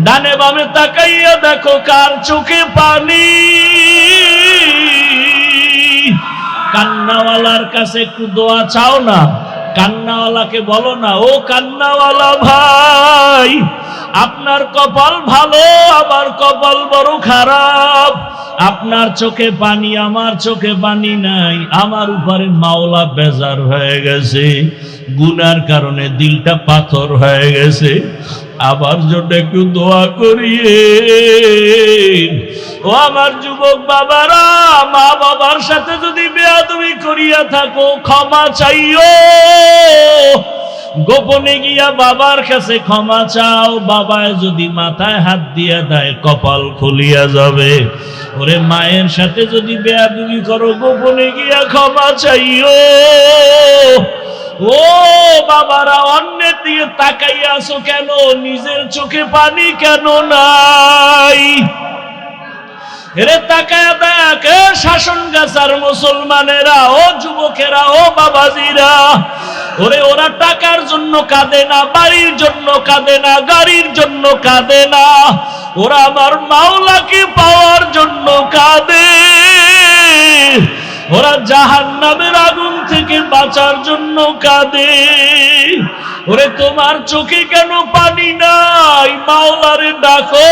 ডানে বামে তাকাইয়া দেখো কার চোখে পানি। কান্নাওয়ালার কাছে একটু দোয়া চাও না, কান্নাওয়ালাকে বলো না, ও কান্নাওয়ালা ভাই আপনার কপাল ভালো, আমার কপাল বড় খারাপ। আপনার চোখে পানি, আমার চোখে পানি নাই। আমার উপরে মাওলা বেজার হয়ে গেছে, গুনার কারণে দিলটা পাথর হয়ে গেছে। আমার জন্য একটু দোয়া করিয়ে। ও আমার যুবক বাবারা, মা বাবার সাথে যদি বেয়াদবি করিয়া থাকো ক্ষমা চাইও, গোপনে গিয়া বাবার কাছে ক্ষমা চাও। বাবায় যদি মাথায় হাত দিয়া দেয় কপাল খুলিয়া যাবে। ওরে মায়ের সাথে যদি বেয়াদবি করো গোপনে গিয়া ক্ষমা চাইও। ও বাবারা, অন্যের দিয়ে তাকাইয়া আছো কেন? নিজের চোখে পানি কেন নাই? এরে তাকায়া দেখ, শাসন গাছার মুসলমানেরা, ও যুবকেরা, ও বাবাজিরা, ওরে ওরা টাকার জন্য কাঁদে না, বাড়ির জন্য কাঁদে না, গাড়ির জন্য কাঁদে না, ওরা আমার মাওলাকে পাওয়ার জন্য কাঁদে। ওরা জাহান্নামের আগুন থেকে বাঁচার জন্য কাঁদে। ওরে তোমার চোখে কেন পানি নাই? মাওলারে ডাকো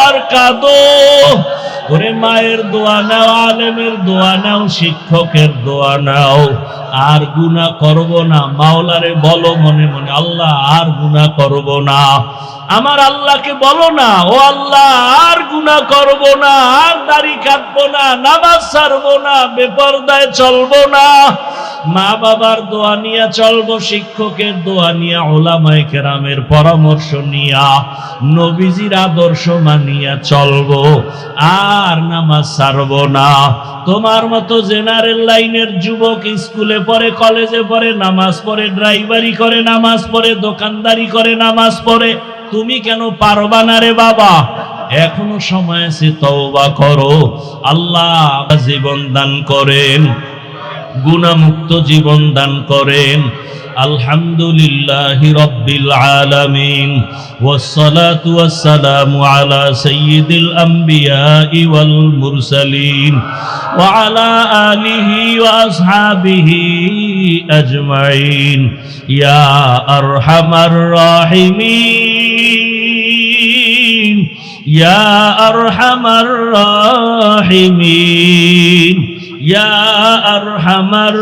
আর কাঁদো। ওরে মায়ের দোয়া নাও, আলেমের দোয়া নাও, শিক্ষকের দোয়া নাও। আর গুনাহ করব না, মাওলারে বলো মনে মনে, আল্লাহ আর গুনাহ করব না। আমার আল্লাহকে বলো না, ও আল্লাহ আর গুনাহ করব না, আর দাড়ি কাটবো না, নামাজ ছাড়বো না, বেপরদায় চলবো না। মা বাবার দোয়া নিয়ে চলবো, শিক্ষকের দোয়া নিয়ে, উলামায়ে কেরামের পরামর্শ নিয়া, নবীজির আদর্শ মানিয়া চলবো, আর নামাজ ছাড়বো না। তোমার মতো জেনারেল লাইনের যুবক স্কুলে পড়ে, কলেজে পড়ে, নামাজ পড়ে, ড্রাইভারি করে নামাজ পড়ে, দোকানদারি করে নামাজ পড়ে, তুমি কেন পারবা না রে বাবা? এখনো সময় আছে, তওবা করো। আল্লাহ জীবন দান করেন, গুনাহমুক্ত জীবন দান করেন। আলহামদুলিল্লাহি রাব্বিল আলামিন, ওয়াসসালাতু ওয়াসসালামু আলা সাইয়্যিদিল আমবিয়াই ওয়াল মুরসালিন ওয়া আলা আলিহি ওয়া আসহাবিহি আজমাইন। ইয়া আরহামার রাহিমিন, ইয়া আরহামার রাহিমিন, ইয়া আরহামার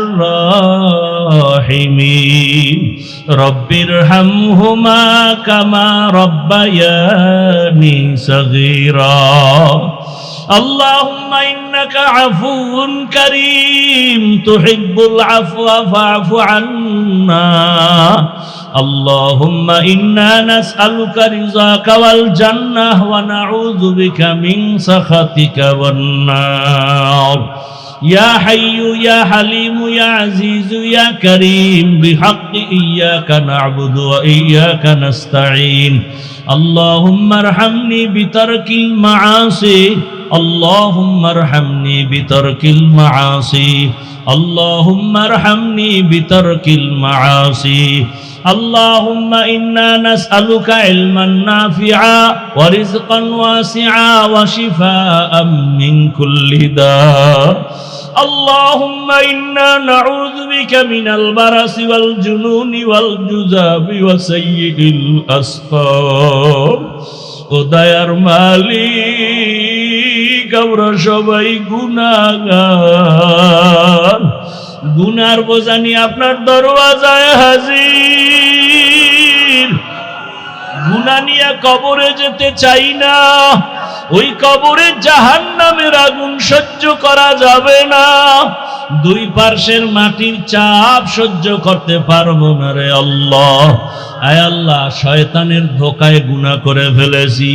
রাহিমিন। রব্বিরহামহুমা কামা রব্বায়ানি সগীরা। اللهم إنك عفو كريم تحب العفو فاعف عنا. اللهم إنا نسألك رضاك والجنة ونعوذ بك من سخطك والنار. يا حي يا حليم يا عزيز يا كريم بحق إياك نعبد وإياك نستعين. اللهم ارحمني بترك المعاصي، اللهم ارحمني بترك المعاصي، اللهم ارحمني بترك المعاصي. اللهم إنا نسألك علما نافعا ورزقا واسعا وشفاء من كل داء. اللهم إنا نعوذ بك من البرص والجنون والجذام وسيء الأسقام. ও দয়ার মালিক, আমরা সবাই গুনাহগার, গুনার বোঝা নিয়ে আপনার দরওয়াজায় হাজির। গুনাহ নিয়ে কবরে যেতে চাই না, ওই কবরে জাহান্নামের আগুন সহ্য করা যাবে না। দুই পার্শ্বের মাটির চাপ সহ্য করতে পারবো না রে আল্লাহ। আয় আল্লাহ, শয়তানের ধোকায় গুনাহ করে ফেলেছি,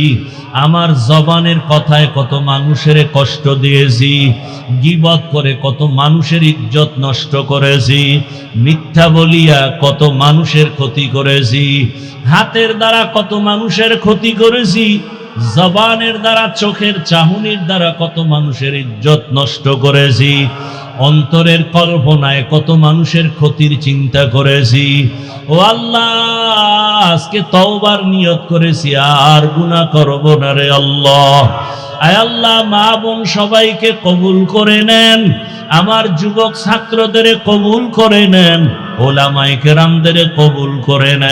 আমার জবানের কথায় কত মানুষের কষ্ট দিয়েছি, গীবত করে কত মানুষের ইজ্জত নষ্ট করেছি, মিথ্যা বলিয়া কত মানুষের ক্ষতি করেছি, হাতের দ্বারা কত মানুষের ক্ষতি করেছি, জবানের দ্বারা, চোখের চাহনির দ্বারা কত মানুষের ইজ্জত নষ্ট করেছি, অন্তরের কল্পনায় কত মানুষের ক্ষতির চিন্তা করেছি। ও আল্লাহ, আজকে তওবার নিয়ত করেছি, আর গুনাহ করব না রে আল্লাহ। আয় আল্লাহ, মা বোন সবাইকে কবুল করে নেন, আমার যুবক ছাত্রদের কবুল করে নেন, ওলামায়ে কেরামদের কবুল করে নেন।